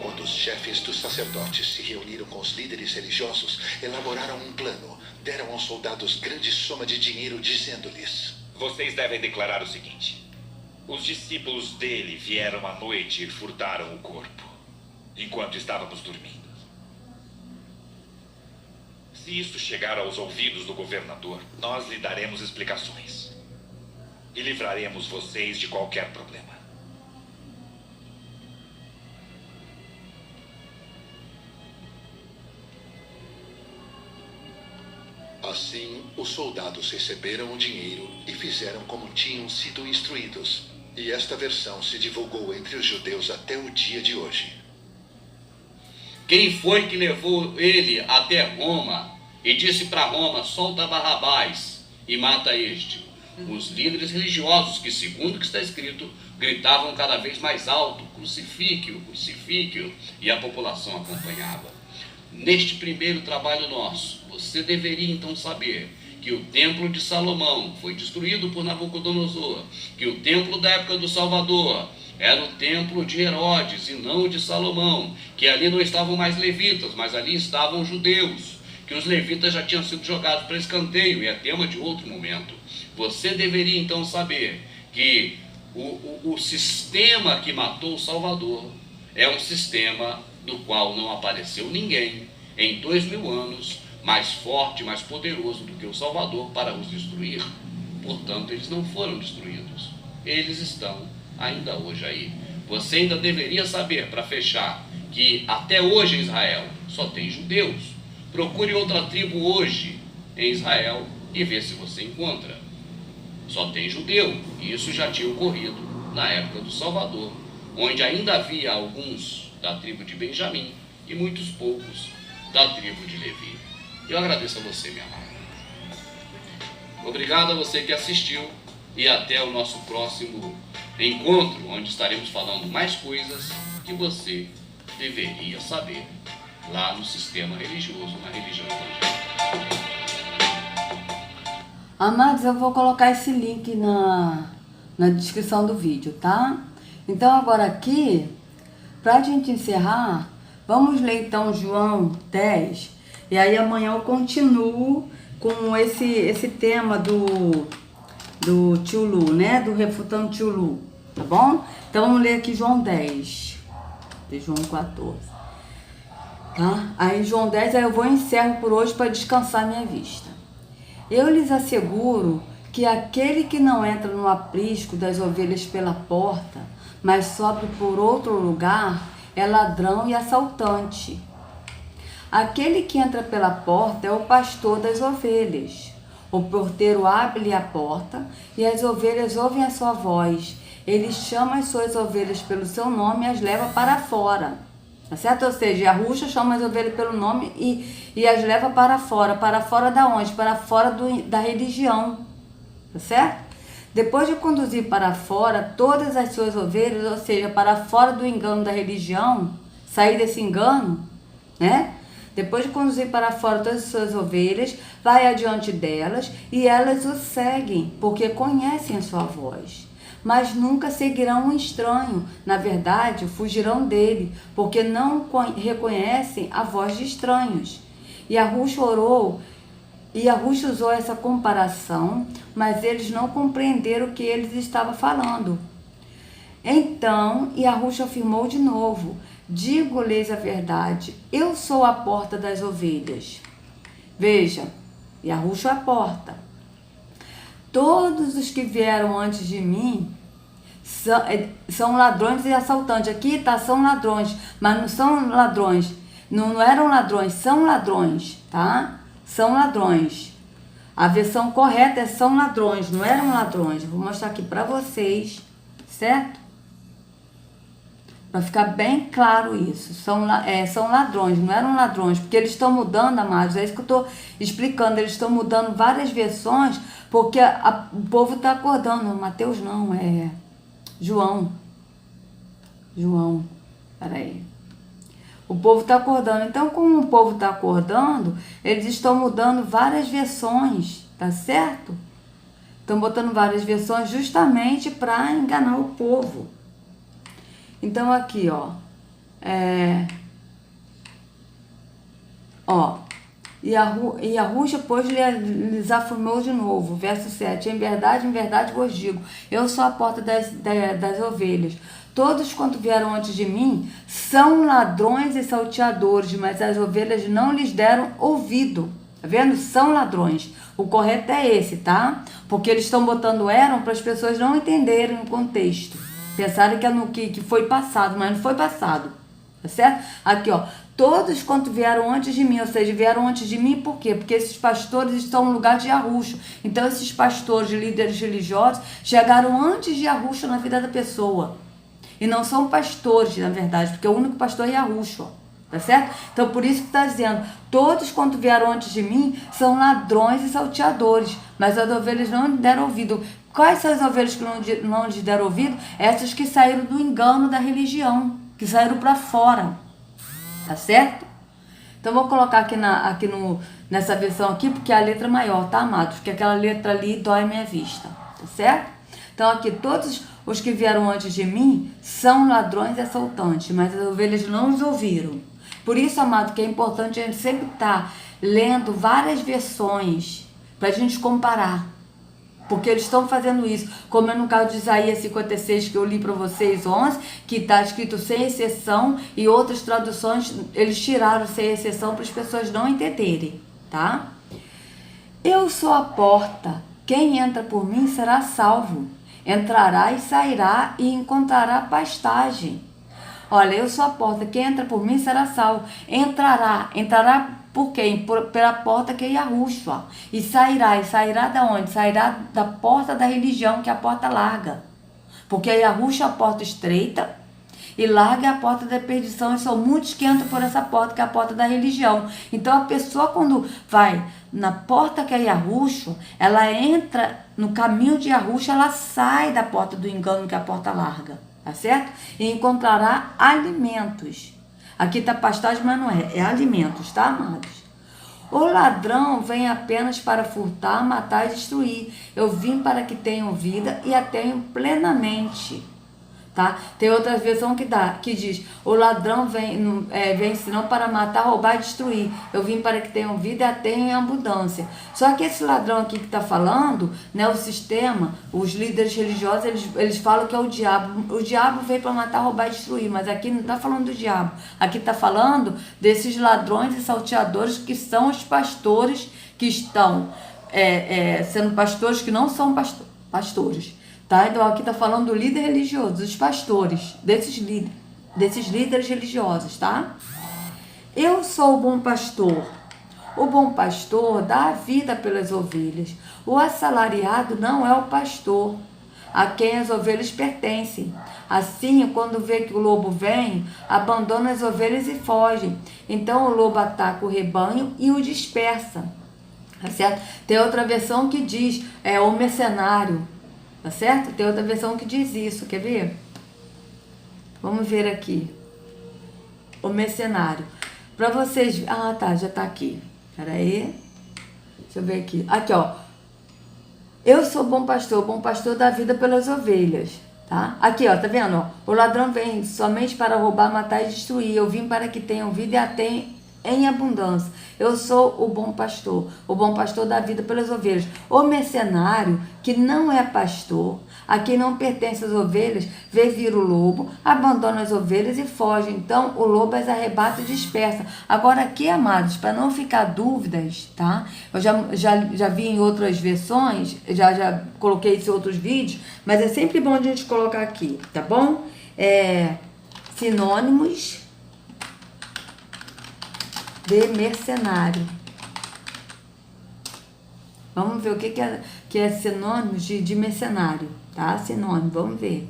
Quando os chefes dos sacerdotes se reuniram com os líderes religiosos, elaboraram um plano. Deram aos soldados grande soma de dinheiro, dizendo-lhes: Vocês devem declarar o seguinte: os discípulos dele vieram à noite e furtaram o corpo, enquanto estávamos dormindo. Se isso chegar aos ouvidos do governador, nós lhe daremos explicações e livraremos vocês de qualquer problema. Assim, os soldados receberam o dinheiro e fizeram como tinham sido instruídos. E esta versão se divulgou entre os judeus até o dia de hoje. Quem foi que levou ele até Roma e disse para Roma: solta Barrabás e mata este? os líderes religiosos que, segundo o que está escrito, gritavam cada vez mais alto, crucifique-o, crucifique-o, e a população acompanhava. Neste primeiro trabalho nosso, você deveria então saber que o templo de Salomão foi destruído por Nabucodonosor, que o templo da época do Salvador era o templo de Herodes e não de Salomão, que ali não estavam mais levitas, mas ali estavam judeus, que os levitas já tinham sido jogados para escanteio, e é tema de outro momento. Você deveria então saber que o sistema que matou o Salvador é um sistema do qual não apareceu ninguém em 2000 anos mais forte, mais poderoso do que o Salvador para os destruir. Portanto, eles não foram destruídos. Eles estão ainda hoje aí. Você ainda deveria saber, para fechar, que até hoje em Israel só tem judeus. Procure outra tribo hoje em Israel e vê se você encontra. Só tem judeu, e isso já tinha ocorrido na época do Salvador, onde ainda havia alguns da tribo de Benjamim e muitos poucos da tribo de Levi. Eu agradeço a você, minha amada. Obrigado a você que assistiu e até o nosso próximo encontro, onde estaremos falando mais coisas que você deveria saber lá no sistema religioso, na religião evangélica. Amados, eu vou colocar esse link na descrição do vídeo, tá? Então agora aqui, pra gente encerrar, vamos ler então João 10, e aí amanhã eu continuo com esse tema do tio Lu, né? Do refutando tio Lu, tá bom? Então vamos ler aqui João 10, de João 14, tá? Aí João 10, aí eu vou encerro por hoje para descansar minha vista. Eu lhes asseguro que aquele que não entra no aprisco das ovelhas pela porta, mas sobe por outro lugar, é ladrão e assaltante. Aquele que entra pela porta é o pastor das ovelhas. O porteiro abre-lhe a porta e as ovelhas ouvem a sua voz. Ele chama as suas ovelhas pelo seu nome e as leva para fora. Tá certo? Ou seja, a Ruxa chama as ovelhas pelo nome e as leva para fora. Para fora da onde? Para fora da religião. Tá certo? Depois de conduzir para fora todas as suas ovelhas, ou seja, para fora do engano da religião, sair desse engano, né? Depois de conduzir para fora todas as suas ovelhas, vai adiante delas e elas o seguem, porque conhecem a sua voz. Mas nunca seguirão um estranho. Na verdade, fugirão dele, porque não reconhecem a voz de estranhos. E a Ruxa usou essa comparação, mas eles não compreenderam o que eles estavam falando. Então, Yahushua afirmou de novo: digo-lhes a verdade, eu sou a porta das ovelhas. Veja, Yahushua é a porta. Todos os que vieram antes de mim são ladrões e assaltantes. Aqui tá, são ladrões, mas não são ladrões. Não eram ladrões, são ladrões, tá? São ladrões. A versão correta é são ladrões, não eram ladrões. Eu vou mostrar aqui para vocês, certo? Para ficar bem claro isso. São ladrões, não eram ladrões, porque eles estão mudando, amados. É isso que eu estou explicando. Eles estão mudando várias versões, porque o povo está acordando. Mateus não, é João. Peraí. O povo está acordando. Então, como o povo está acordando, eles estão mudando várias versões, tá certo? Estão botando várias versões justamente para enganar o povo. Então, aqui, ó. E a Ruxa, pois, lhes afirmou de novo, verso 7. Em verdade vos digo, eu sou a porta das ovelhas. Todos quanto vieram antes de mim são ladrões e salteadores, mas as ovelhas não lhes deram ouvido. Tá vendo? São ladrões. O correto é esse, tá? Porque eles estão botando eram para as pessoas não entenderem o contexto. Pensaram que foi passado, mas não foi passado. Tá certo? Aqui, ó. Todos quanto vieram antes de mim, ou seja, vieram antes de mim por quê? Porque esses pastores estão no lugar de Yahushua. Então, esses pastores, líderes religiosos, chegaram antes de Yahushua na vida da pessoa. E não são pastores, na verdade, porque o único pastor é Yahushua. Tá certo? Então, por isso que está dizendo, todos quanto vieram antes de mim são ladrões e salteadores, mas as ovelhas não lhe deram ouvido. Quais são as ovelhas que não lhe deram ouvido? Essas que saíram do engano da religião, que saíram para fora. Tá certo? Então, vou colocar aqui, nessa versão aqui, porque é a letra maior, tá, amados? Porque aquela letra ali dói minha vista. Tá certo? Então, aqui, todos os que vieram antes de mim são ladrões e assaltantes, mas as ovelhas não os ouviram. Por isso, amado, que é importante a gente sempre estar lendo várias versões para a gente comparar. Porque eles estão fazendo isso. Como é no caso de Isaías 56, que eu li para vocês 11, que está escrito sem exceção, e outras traduções eles tiraram sem exceção para as pessoas não entenderem, tá? Eu sou a porta. Quem entra por mim será salvo. Entrará e sairá e encontrará pastagem. Olha, eu sou a porta, quem entra por mim será salvo. Entrará por quem? Pela porta que é Yahushua. E sairá da onde? Sairá da porta da religião, que é a porta larga. Porque a Yahushua é a porta estreita e larga é a porta da perdição. E são muitos que entram por essa porta, que é a porta da religião. Então a pessoa, quando vai na porta que é Yahushua, ela entra no caminho de Yahushua, ela sai da porta do engano, que é a porta larga. Tá certo? E encontrará alimentos. Aqui está pastagem, mas não é. É alimentos, tá, amados? O ladrão vem apenas para furtar, matar e destruir. Eu vim para que tenham vida e a tenham plenamente. Tá? Tem outra versão que diz, o ladrão vem senão para matar, roubar e destruir. Eu vim para que tenham vida e a tenham em abundância. Só que esse ladrão aqui que está falando, né, o sistema, os líderes religiosos, eles falam que é o diabo. O diabo veio para matar, roubar e destruir, mas aqui não está falando do diabo. Aqui está falando desses ladrões e salteadores que são os pastores que estão sendo pastores que não são pastores. Tá? Então aqui está falando do líder religioso, dos pastores, desses líderes religiosos, tá? Eu sou o bom pastor. O bom pastor dá a vida pelas ovelhas. O assalariado não é o pastor, a quem as ovelhas pertencem. Assim, quando vê que o lobo vem, abandona as ovelhas e foge. Então o lobo ataca o rebanho e o dispersa. Tá certo? Tem outra versão que diz, o mercenário. Tá certo? Tem outra versão que diz isso, quer ver? Vamos ver aqui. O mercenário. Para vocês... Ah, tá, já tá aqui. Pera aí. Deixa eu ver aqui. Aqui, ó. Eu sou bom pastor dá vida pelas ovelhas. Tá? Aqui, ó, tá vendo? Ó? O ladrão vem somente para roubar, matar e destruir. Eu vim para que tenham vida e a tenham em abundância. Eu sou o bom pastor dá vida pelas ovelhas. O mercenário, que não é pastor, a quem não pertence as ovelhas, vê vir o lobo, abandona as ovelhas e foge. Então o lobo as arrebata e dispersa. Agora aqui, amados, para não ficar dúvidas, tá? Eu já vi em outras versões, já coloquei isso em outros vídeos, mas é sempre bom a gente colocar aqui, tá bom? Sinônimos de mercenário. Vamos ver o que é sinônimo de mercenário, tá? Sinônimo, vamos ver.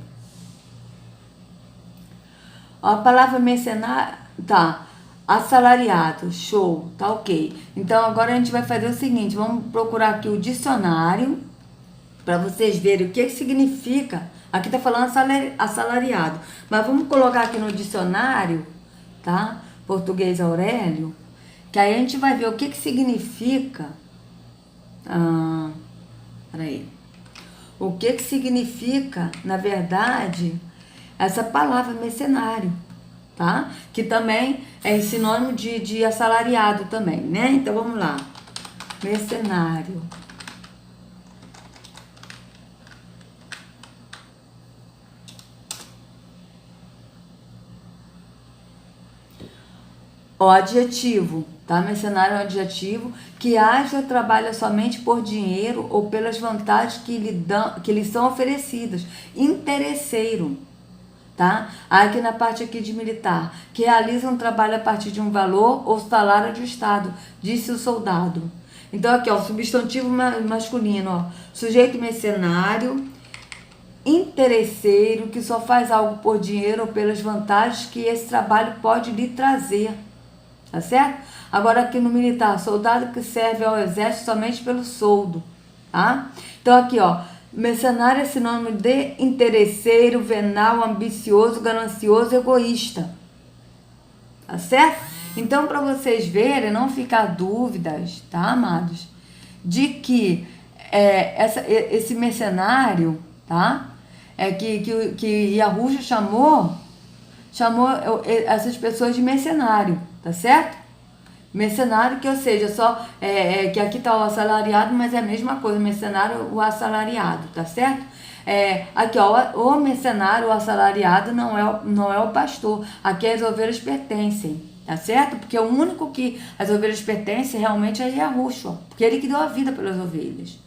Ó, a palavra mercenário, tá? Assalariado, show, tá ok. Então agora a gente vai fazer o seguinte, vamos procurar aqui o dicionário para vocês verem o que significa. Aqui tá falando assalariado, mas vamos colocar aqui no dicionário, tá? Português Aurélio, que aí a gente vai ver o que significa. Peraí. O que significa, na verdade, essa palavra mercenário, tá? Que também é sinônimo de assalariado também, né? Então vamos lá. Mercenário. O adjetivo, tá? Mercenário é um adjetivo que age ou trabalha somente por dinheiro ou pelas vantagens que lhe são oferecidas. Interesseiro, tá? Aqui na parte aqui de militar, que realiza um trabalho a partir de um valor ou salário ajustado, disse o soldado. Então aqui, ó, substantivo masculino, ó, sujeito mercenário, interesseiro, que só faz algo por dinheiro ou pelas vantagens que esse trabalho pode lhe trazer. tá certo? Agora aqui no militar, soldado que serve ao exército somente pelo soldo, tá? Então aqui, ó, mercenário é sinônimo de interesseiro, venal, ambicioso, ganancioso, egoísta, tá certo? Então, para vocês verem, não ficar dúvidas, tá, amados, de que esse mercenário, tá, que Yahusha chamou essas pessoas de mercenário, tá certo? Mercenário, que ou seja, só que aqui tá o assalariado, mas é a mesma coisa, mercenário, o assalariado, tá certo? Aqui, ó, o mercenário, o assalariado não é o pastor. Aqui as ovelhas pertencem, tá certo? Porque o único que as ovelhas pertencem realmente é Yahushua, porque ele que deu a vida pelas ovelhas.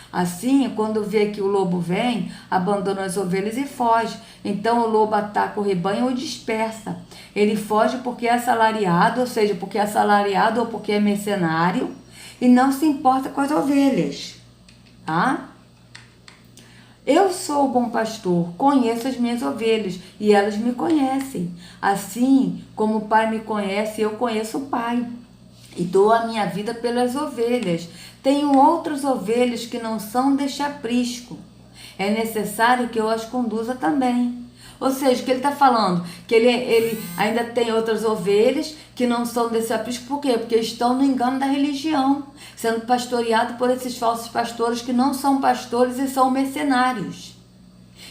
Assim, quando vê que o lobo vem, abandona as ovelhas e foge. Então o lobo ataca o rebanho ou dispersa. Ele foge porque é assalariado, ou seja, porque é assalariado ou porque é mercenário e não se importa com as ovelhas, tá? Eu sou o bom pastor, conheço as minhas ovelhas e elas me conhecem. Assim como o Pai me conhece, eu conheço o Pai e dou a minha vida pelas ovelhas. Tenho outras ovelhas que não são deste aprisco. É necessário que eu as conduza também. Ou seja, o que ele está falando? Que ele ainda tem outras ovelhas que não são desse aprisco. Por quê? Porque estão no engano da religião, sendo pastoreado por esses falsos pastores que não são pastores e são mercenários.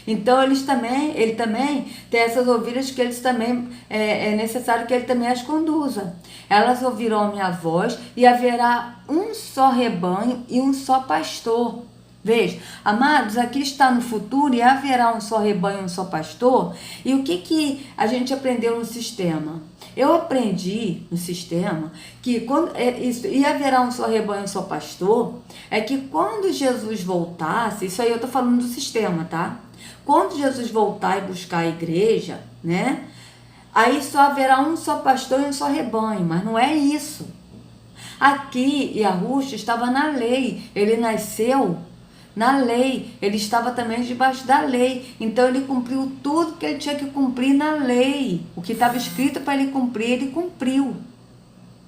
Então ele também tem essas ovelhas que eles também é necessário que ele também as conduza. Elas ouvirão a minha voz e haverá um só rebanho e um só pastor. Veja, amados, aqui está no futuro e haverá um só rebanho e um só pastor. E o que a gente aprendeu no sistema? Eu aprendi no sistema que e haverá um só rebanho e um só pastor, é que quando Jesus voltasse, isso aí eu estou falando do sistema, tá? Quando Jesus voltar e buscar a igreja, né? Aí só haverá um só pastor e um só rebanho, mas não é isso. Aqui, Yahushua estava na lei, ele nasceu na lei, ele estava também debaixo da lei, então ele cumpriu tudo que ele tinha que cumprir na lei, o que estava escrito para ele cumprir, ele cumpriu,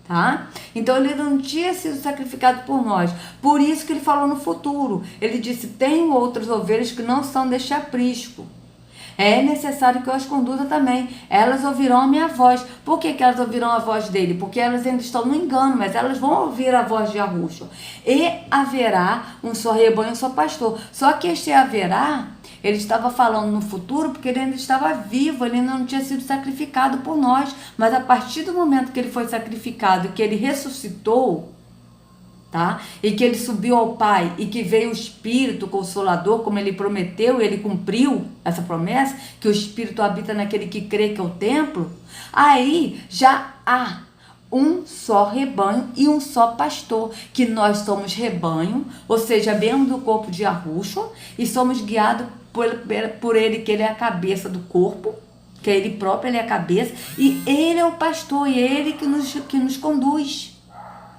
tá? Então ele não tinha sido sacrificado por nós, por isso que ele falou no futuro, ele disse, tenho outras ovelhas que não são deste aprisco. É necessário que eu as conduza também. Elas ouvirão a minha voz. Por que elas ouvirão a voz dele? Porque elas ainda estão no engano, mas elas vão ouvir a voz de Yahushua. E haverá um só rebanho, um só pastor. Só que este haverá, ele estava falando no futuro porque ele ainda estava vivo, ele ainda não tinha sido sacrificado por nós. Mas a partir do momento que ele foi sacrificado e que ele ressuscitou, tá? E que ele subiu ao Pai e que veio o Espírito Consolador, como ele prometeu, e ele cumpriu essa promessa, que o Espírito habita naquele que crê, que é o templo, aí já há um só rebanho e um só pastor, que nós somos rebanho, ou seja, membro do corpo de Yahushua, e somos guiados por ele, que ele é a cabeça do corpo, que é ele próprio, ele é a cabeça, e ele é o pastor, e ele que nos conduz,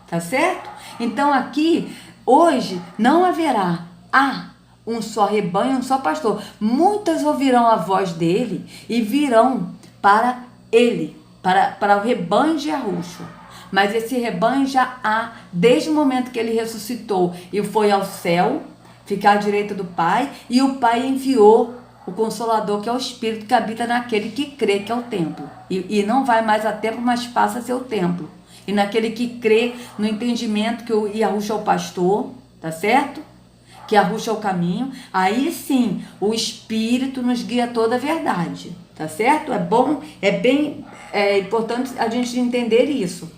tá certo? Então aqui, hoje, não haverá um só rebanho, um só pastor. Muitas ouvirão a voz dele e virão para ele, para o rebanho de Yahushua. Mas esse rebanho já há, desde o momento que ele ressuscitou e foi ao céu, ficar à direita do Pai, e o Pai enviou o Consolador, que é o Espírito que habita naquele que crê, que é o templo. E não vai mais a templo, mas passa a ser o templo. E naquele que crê no entendimento que o Yahushua é o pastor, tá certo? Que Yahushua é o caminho. Aí sim, o Espírito nos guia toda a verdade, tá certo? É bom, é importante a gente entender isso.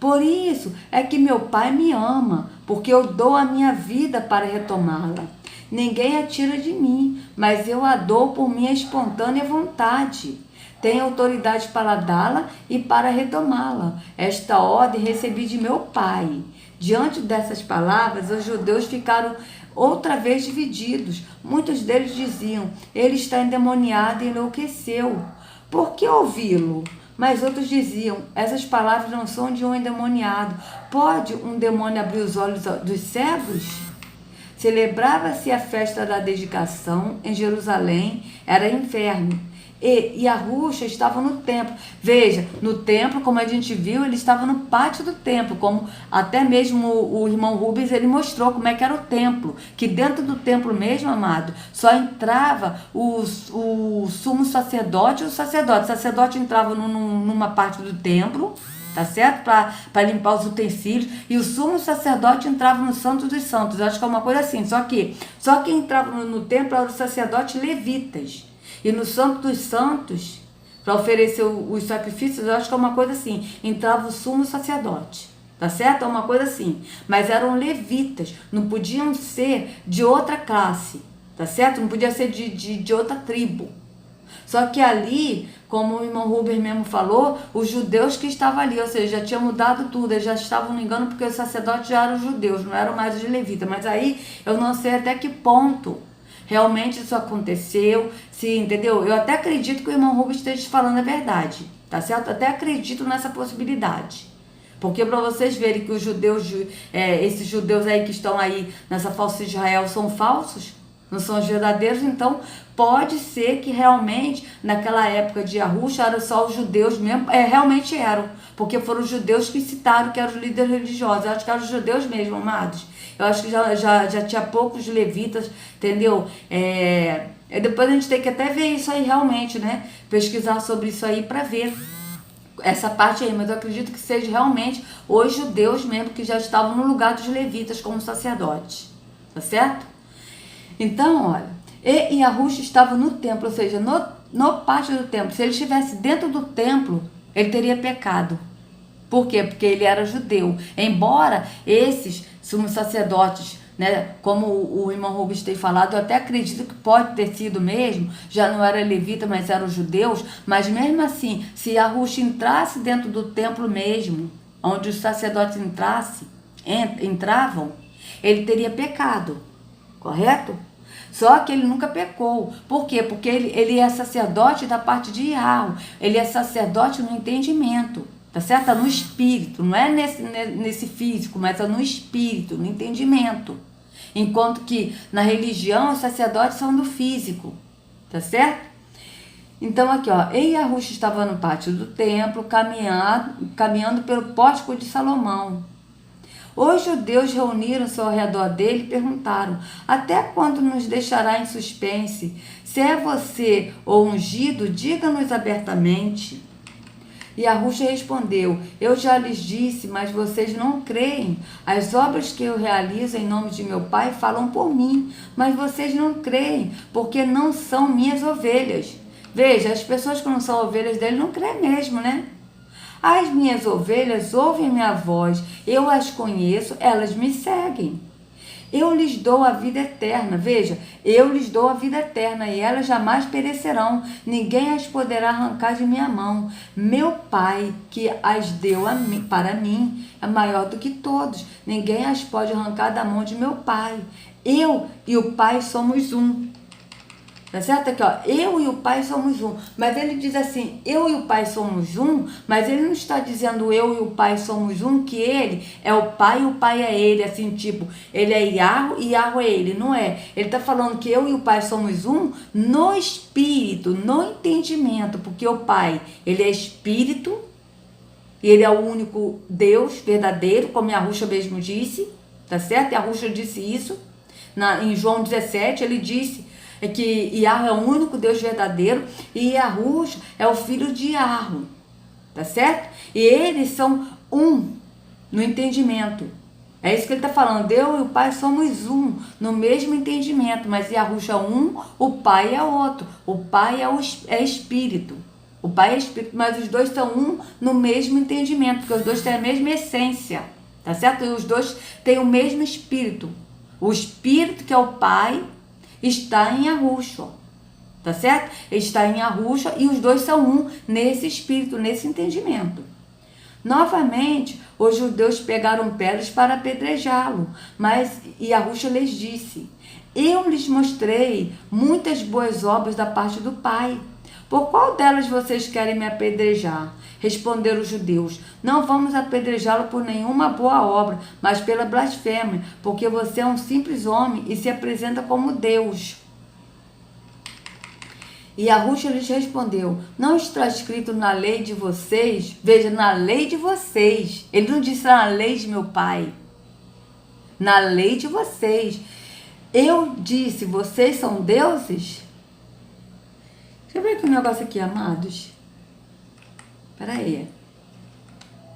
Por isso é que meu Pai me ama, porque eu dou a minha vida para retomá-la. Ninguém a tira de mim, mas eu a dou por minha espontânea vontade. Tenho autoridade para dá-la e para retomá-la. Esta ordem recebi de meu Pai. Diante dessas palavras, os judeus ficaram outra vez divididos. Muitos deles diziam, ele está endemoniado e enlouqueceu. Por que ouvi-lo? Mas outros diziam, essas palavras não são de um endemoniado. Pode um demônio abrir os olhos dos cegos? Celebrava-se a festa da dedicação em Jerusalém, era inverno. E Yahushua estava no templo. Veja, no templo, como a gente viu, ele estava no pátio do templo, como até mesmo o irmão Rubens, ele mostrou como é que era o templo, que dentro do templo mesmo, amado, só entrava o sumo sacerdote e o sacerdote. O sacerdote entrava numa parte do templo, tá certo? Para limpar os utensílios, e o sumo sacerdote entrava no Santo dos Santos. Eu acho que é uma coisa assim, só quem entrava no templo eram os sacerdotes levitas. E no Santo dos Santos, para oferecer os sacrifícios, eu acho que é uma coisa assim, entrava o sumo sacerdote, tá certo? É uma coisa assim, mas eram levitas, não podiam ser de outra classe, tá certo? Não podia ser de outra tribo. Só que ali, como o irmão Rubens mesmo falou, os judeus que estavam ali, ou seja, já tinha mudado tudo, eles já estavam no engano porque os sacerdotes já eram judeus, não eram mais os levitas. Mas aí eu não sei até que ponto realmente isso aconteceu, se, entendeu? Eu até acredito que o irmão Rubens esteja falando a verdade, tá certo? Até acredito nessa possibilidade. Porque para vocês verem que os judeus, esses judeus aí que estão aí nessa falsa Israel são falsos, não são os verdadeiros, então pode ser que realmente naquela época de Yahushua eram só os judeus mesmo, realmente eram, porque foram os judeus que citaram que eram os líderes religiosos. Eu acho que eram os judeus mesmo, amados. Eu acho que já tinha poucos levitas, entendeu? Depois a gente tem que até ver isso aí realmente, né? Pesquisar sobre isso aí para ver essa parte aí, mas eu acredito que seja realmente os judeus mesmo que já estavam no lugar dos levitas como sacerdotes, tá certo? Então, olha, Yahushua estava no templo, ou seja, no pátio do templo. Se ele estivesse dentro do templo, ele teria pecado. Por quê? Porque ele era judeu. Embora esses sumos sacerdotes, né, como o irmão Rubens tem falado, eu até acredito que pode ter sido mesmo, já não era levita, mas eram judeus, mas mesmo assim, se Yahushua entrasse dentro do templo mesmo, onde os sacerdotes entravam, ele teria pecado, correto? Só que ele nunca pecou. Por quê? Porque ele é sacerdote da parte de Yahweh, ele é sacerdote no entendimento. Tá certo? Tá no espírito, não é nesse físico, mas é no espírito, no entendimento. Enquanto que na religião os sacerdotes são do físico, tá certo? Então aqui, ó, Yahushua estava no pátio do templo, caminhando pelo pórtico de Salomão. Os judeus reuniram-se ao redor dele e perguntaram: até quando nos deixará em suspense? Se é você o ungido, diga-nos abertamente. E Yahushua respondeu: eu já lhes disse, mas vocês não creem. As obras que eu realizo em nome de meu Pai falam por mim, mas vocês não creem, porque não são minhas ovelhas. Veja, as pessoas que não são ovelhas dele não creem mesmo, né? As minhas ovelhas ouvem minha voz, eu as conheço, elas me seguem. Eu lhes dou a vida eterna, veja, eu lhes dou a vida eterna e elas jamais perecerão, ninguém as poderá arrancar de minha mão. Meu Pai, que as deu para mim, é maior do que todos, ninguém as pode arrancar da mão de meu Pai. Eu e o Pai somos um. Tá certo? Aqui, ó, eu e o Pai somos um. Mas ele diz assim, eu e o Pai somos um, mas ele não está dizendo eu e o Pai somos um, que ele é o Pai e o Pai é ele, assim, tipo, ele é Yahweh e Yahweh é ele, não é. Ele está falando que eu e o Pai somos um no espírito, no entendimento, porque o Pai, ele é espírito, e ele é o único Deus verdadeiro, como Yahushua mesmo disse, tá certo? Yahushua disse isso, em João 17, ele disse que Yahweh é o único Deus verdadeiro e Yahushua é o filho de Yahweh, tá certo? E eles são um no entendimento. É isso que ele está falando, eu e o Pai somos um, no mesmo entendimento, mas Yahushua é um, o Pai é outro, o Pai é espírito. O Pai é espírito, mas os dois são um no mesmo entendimento, porque os dois têm a mesma essência, tá certo? E os dois têm o mesmo espírito. O espírito que é o Pai está em Yahushua, tá certo? Está em Yahushua e os dois são um nesse espírito, nesse entendimento. Novamente, os judeus pegaram pedras para apedrejá-lo, mas Yahushua lhes disse: eu lhes mostrei muitas boas obras da parte do Pai. Por qual delas vocês querem me apedrejar? Responderam os judeus: não vamos apedrejá-lo por nenhuma boa obra, mas pela blasfêmia, porque você é um simples homem e se apresenta como Deus. E Yahushua lhes respondeu: não está escrito na lei de vocês? Veja, na lei de vocês. Ele não disse na lei de meu pai. Na lei de vocês. Eu disse, vocês são deuses? Deixa eu ver aqui um negócio aqui, amados. Espera aí.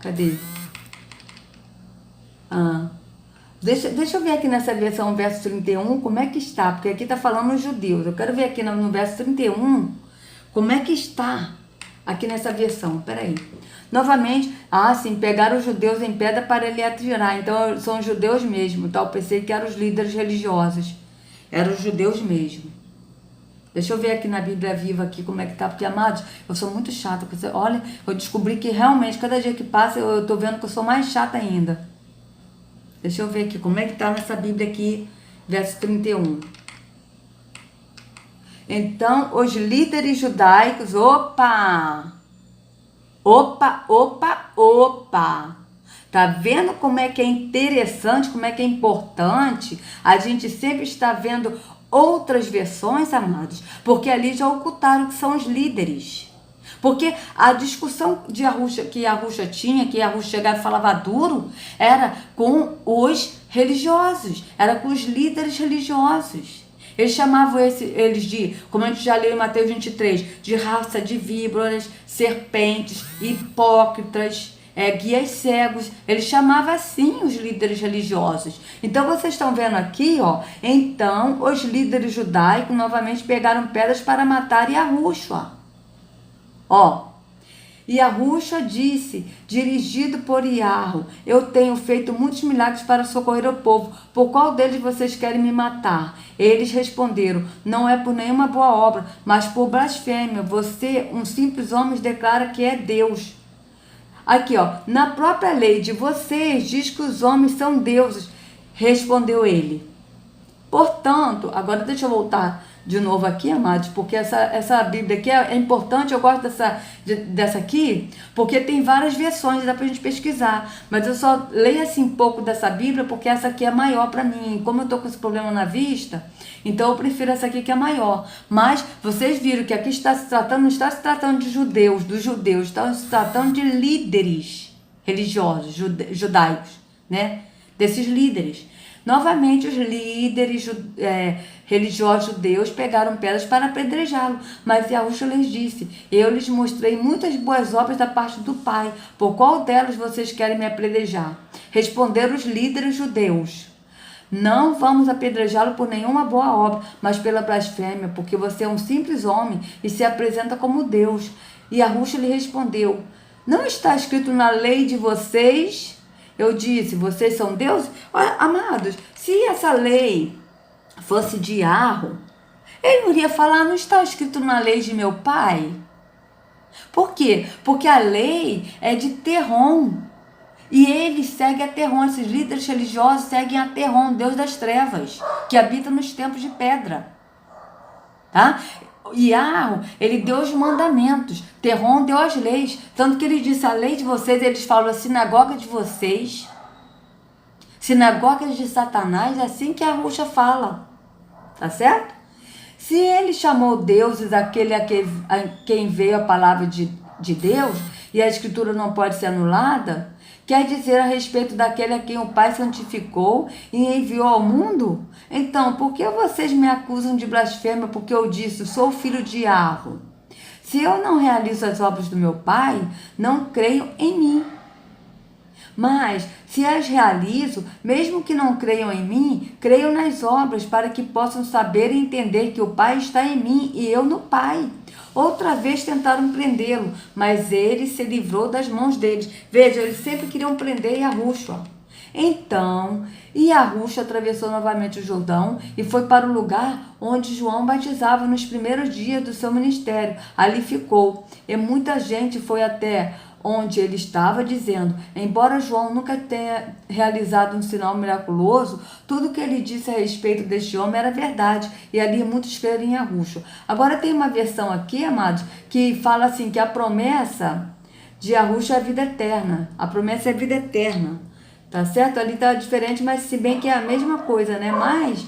Cadê? Deixa eu ver aqui nessa versão, verso 31, como é que está. Porque aqui está falando os judeus. Eu quero ver aqui no verso 31, como é que está aqui nessa versão. Espera aí. Novamente, sim, pegaram os judeus em pedra para ele atirar. Então, são os judeus mesmo, tá? Eu pensei que eram os líderes religiosos. Eram os judeus mesmo. Deixa eu ver aqui na Bíblia Viva aqui como é que tá. Porque, amados, eu sou muito chata. Porque, olha, eu descobri que realmente, cada dia que passa, eu tô vendo que eu sou mais chata ainda. Deixa eu ver aqui como é que tá nessa Bíblia aqui, verso 31. Então, os líderes judaicos, opa! Tá vendo como é que é interessante, como é que é importante? A gente sempre está vendo outras versões, amados, porque ali já ocultaram que são os líderes. Porque a discussão de que Yahushua tinha, que Yahushua chegava e falava duro, era com os religiosos, era com os líderes religiosos. Eles chamavam eles de, como a gente já leu em Mateus 23, de raça de víboras, serpentes, hipócritas, guias cegos. Eles chamavam assim os líderes religiosos. Então vocês estão vendo aqui, então os líderes judaicos novamente pegaram pedras para matar Yahushua. E Yahushua disse, dirigido por Yahu: eu tenho feito muitos milagres para socorrer o povo. Por qual deles vocês querem me matar? Eles responderam: não é por nenhuma boa obra, mas por blasfêmia. Você, um simples homem, declara que é Deus. Aqui, na própria lei de vocês diz que os homens são deuses. Respondeu ele. Portanto, agora deixa eu voltar de novo aqui, amados, porque essa Bíblia aqui é importante. Eu gosto dessa aqui, porque tem várias versões, dá pra gente pesquisar. Mas eu só leio assim um pouco dessa Bíblia, porque essa aqui é maior pra mim. Como eu tô com esse problema na vista, então eu prefiro essa aqui que é maior. Mas vocês viram que aqui não está se tratando de judeus, dos judeus, está se tratando de líderes religiosos, judaicos, né? Desses líderes. Novamente, os líderes religiosos judeus pegaram pedras para apedrejá-lo, mas Yahushua lhes disse: eu lhes mostrei muitas boas obras da parte do Pai, por qual delas vocês querem me apedrejar? Responderam os líderes judeus: não vamos apedrejá-lo por nenhuma boa obra, mas pela blasfêmia, porque você é um simples homem e se apresenta como Deus. E Yahushua lhe respondeu: não está escrito na lei de vocês? Eu disse, vocês são deuses? Olha, amados, se essa lei fosse de Yahu, ele não iria falar, não está escrito na lei de meu pai? Por quê? Porque a lei é de Terron. E ele segue a Terron, esses líderes religiosos seguem a Terron, Deus das trevas, que habita nos tempos de pedra. Tá? Yahu, ele deu os mandamentos, Terron deu as leis, tanto que ele disse: a lei de vocês, eles falam a sinagoga de vocês, sinagogas de Satanás, é assim que a Yahushua fala, tá certo? Se ele chamou deuses aquele a quem veio a palavra de Deus, e a escritura não pode ser anulada, quer dizer a respeito daquele a quem o Pai santificou e enviou ao mundo? Então, por que vocês me acusam de blasfêmia porque eu disse, sou filho de Yahu? Se eu não realizo as obras do meu Pai, não creiam em mim. Mas, se as realizo, mesmo que não creiam em mim, creiam nas obras, para que possam saber e entender que o Pai está em mim e eu no Pai. Outra vez tentaram prendê-lo, mas ele se livrou das mãos deles. Veja, eles sempre queriam prender Yahushua. Então, Yahushua atravessou novamente o Jordão e foi para o lugar onde João batizava nos primeiros dias do seu ministério. Ali ficou, e muita gente foi até onde ele estava, dizendo: embora João nunca tenha realizado um sinal miraculoso, tudo que ele disse a respeito deste homem era verdade, e ali muitos creram em Yahushua. Agora tem uma versão aqui, amados, que fala assim, que a promessa de Yahushua é a vida eterna. A promessa é a vida eterna, tá certo? Ali tá diferente, mas se bem que é a mesma coisa, né? Mas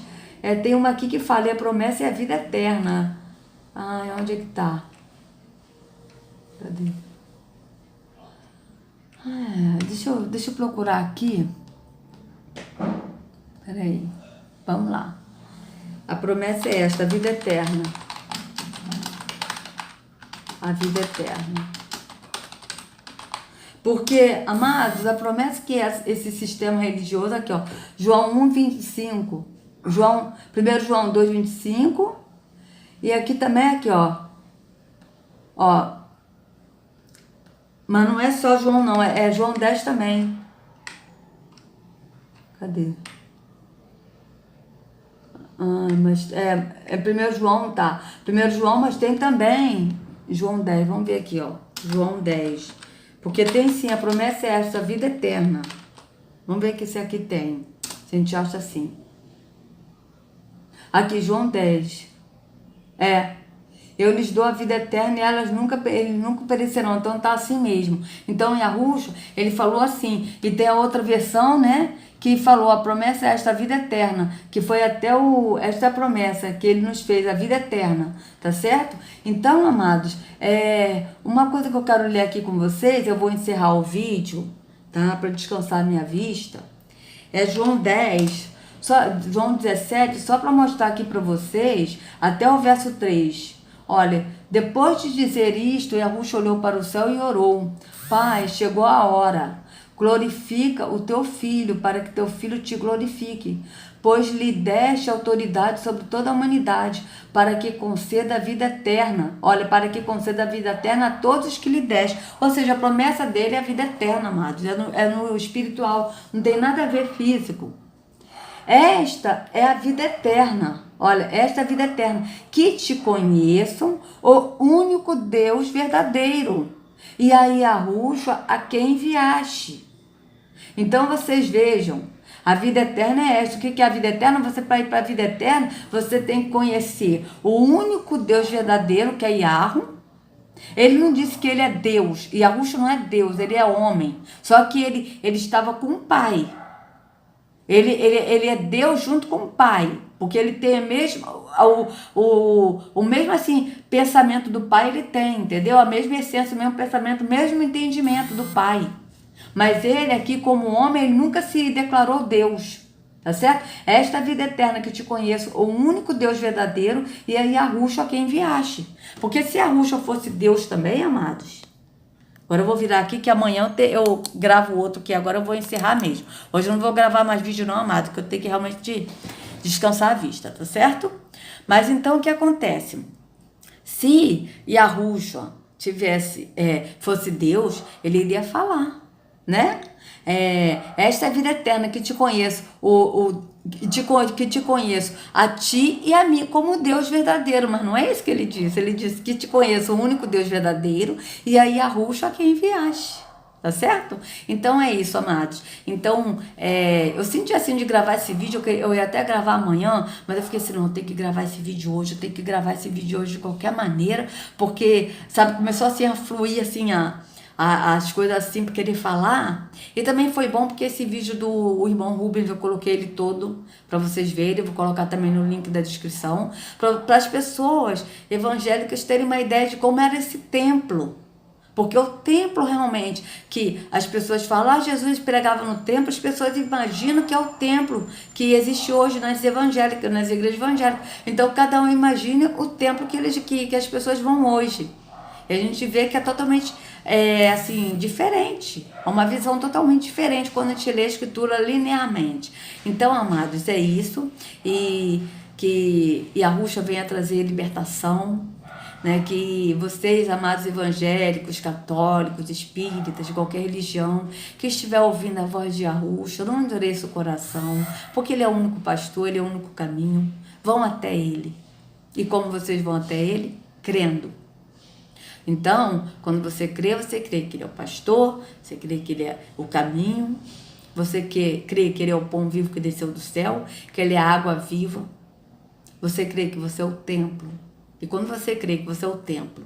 tem uma aqui que fala, e a promessa é a vida eterna. Ai, onde é que tá? Cadê? Deixa eu procurar aqui. Peraí. Vamos lá. A promessa é esta, a vida eterna. A vida eterna. Porque, amados, a promessa que é esse sistema religioso aqui, ó, João 1:25, 1 João 2:25, e aqui também, aqui, ó, mas não é só João não, é João 10 também. Cadê? Mas é 1 João, tá, 1 João, mas tem também João 10, vamos ver aqui, ó, João 10, porque tem sim, a promessa é essa, a vida eterna. Vamos ver que se aqui tem, se a gente acha assim. Aqui, João 10. Eu lhes dou a vida eterna e eles nunca perecerão. Então tá assim mesmo. Então em Yahushua, ele falou assim. E tem a outra versão, né? Que falou, a promessa é esta vida eterna. Que foi até esta promessa que ele nos fez, a vida eterna. Tá certo? Então, amados, uma coisa que eu quero ler aqui com vocês, eu vou encerrar o vídeo, tá? Para descansar a minha vista. É João 10, João 17, só para mostrar aqui para vocês, até o verso 3. Olha, depois de dizer isto, Yahushua olhou para o céu e orou. Pai, chegou a hora. Glorifica o teu filho, para que teu filho te glorifique. Pois lhe deste autoridade sobre toda a humanidade, para que conceda a vida eterna. Olha, para que conceda a vida eterna a todos os que lhe deste. Ou seja, a promessa dele é a vida eterna, amados. É no espiritual, não tem nada a ver físico. Esta é a vida eterna. Olha, esta é a vida eterna. Que te conheçam, o único Deus verdadeiro. E a Yahushua a quem enviaste. Então vocês vejam, a vida eterna é esta. O que é a vida eterna? Você, para ir para a vida eterna, você tem que conhecer o único Deus verdadeiro, que é Yahu. Ele não disse que ele é Deus. Yahushua não é Deus, ele é homem. Só que ele estava com o Pai. Ele é Deus junto com o Pai, porque ele tem o mesmo assim, pensamento do Pai, ele tem, entendeu? A mesma essência, o mesmo pensamento, o mesmo entendimento do Pai. Mas ele aqui, como homem, ele nunca se declarou Deus, tá certo? Esta vida eterna que te conheço, o único Deus verdadeiro, e a Yahushua a quem enviaste. Porque se Yahushua fosse Deus também, amados... Agora eu vou virar aqui, que amanhã eu gravo outro, que agora eu vou encerrar mesmo. Hoje eu não vou gravar mais vídeo não, amado, porque eu tenho que realmente descansar a vista, tá certo? Mas então o que acontece? Se Yahushua fosse Deus, ele iria falar, né? Esta é a vida eterna que te conheço, que te conheço a ti e a mim como Deus verdadeiro, mas não é isso que ele disse que te conheço o único Deus verdadeiro e a Yahushua a quem enviaste, tá certo? Então é isso, amados. Então, eu senti assim de gravar esse vídeo, eu ia até gravar amanhã, mas eu fiquei assim, não, eu tenho que gravar esse vídeo hoje, eu tenho que gravar esse vídeo hoje de qualquer maneira, porque, sabe, começou assim a fluir assim, as coisas assim para querer falar. E também foi bom porque esse vídeo do irmão Rubens, eu coloquei ele todo para vocês verem, eu vou colocar também no link da descrição, para as pessoas evangélicas terem uma ideia de como era esse templo. Porque o templo realmente, que as pessoas falam, Jesus pregava no templo, as pessoas imaginam que é o templo que existe hoje nas igrejas evangélicas. Então cada um imagina o templo que as pessoas vão hoje. E a gente vê que é totalmente assim, diferente. É uma visão totalmente diferente quando a gente lê a escritura linearmente. Então, amados, é isso. E que Yahushua venha trazer libertação, né? Que vocês, amados evangélicos, católicos, espíritas, de qualquer religião, que estiver ouvindo a voz de Yahushua, não endureça o coração, porque ele é o único pastor, ele é o único caminho. Vão até ele. E como vocês vão até ele? Crendo. Então, quando você crê que ele é o pastor, você crê que ele é o caminho, você crê que ele é o pão vivo que desceu do céu, que ele é a água viva, você crê que você é o templo. E quando você crê que você é o templo,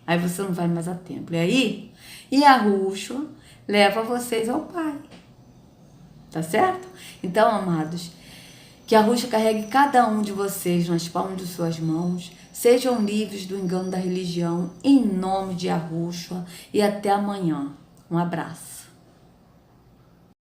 aí você não vai mais a templo. E aí, Yahushua leva vocês ao Pai. Tá certo? Então, amados, Que a Yahushua carregue cada um de vocês nas palmas de suas mãos. Sejam livres do engano da religião, em nome de Yahushua. E até amanhã. Um abraço.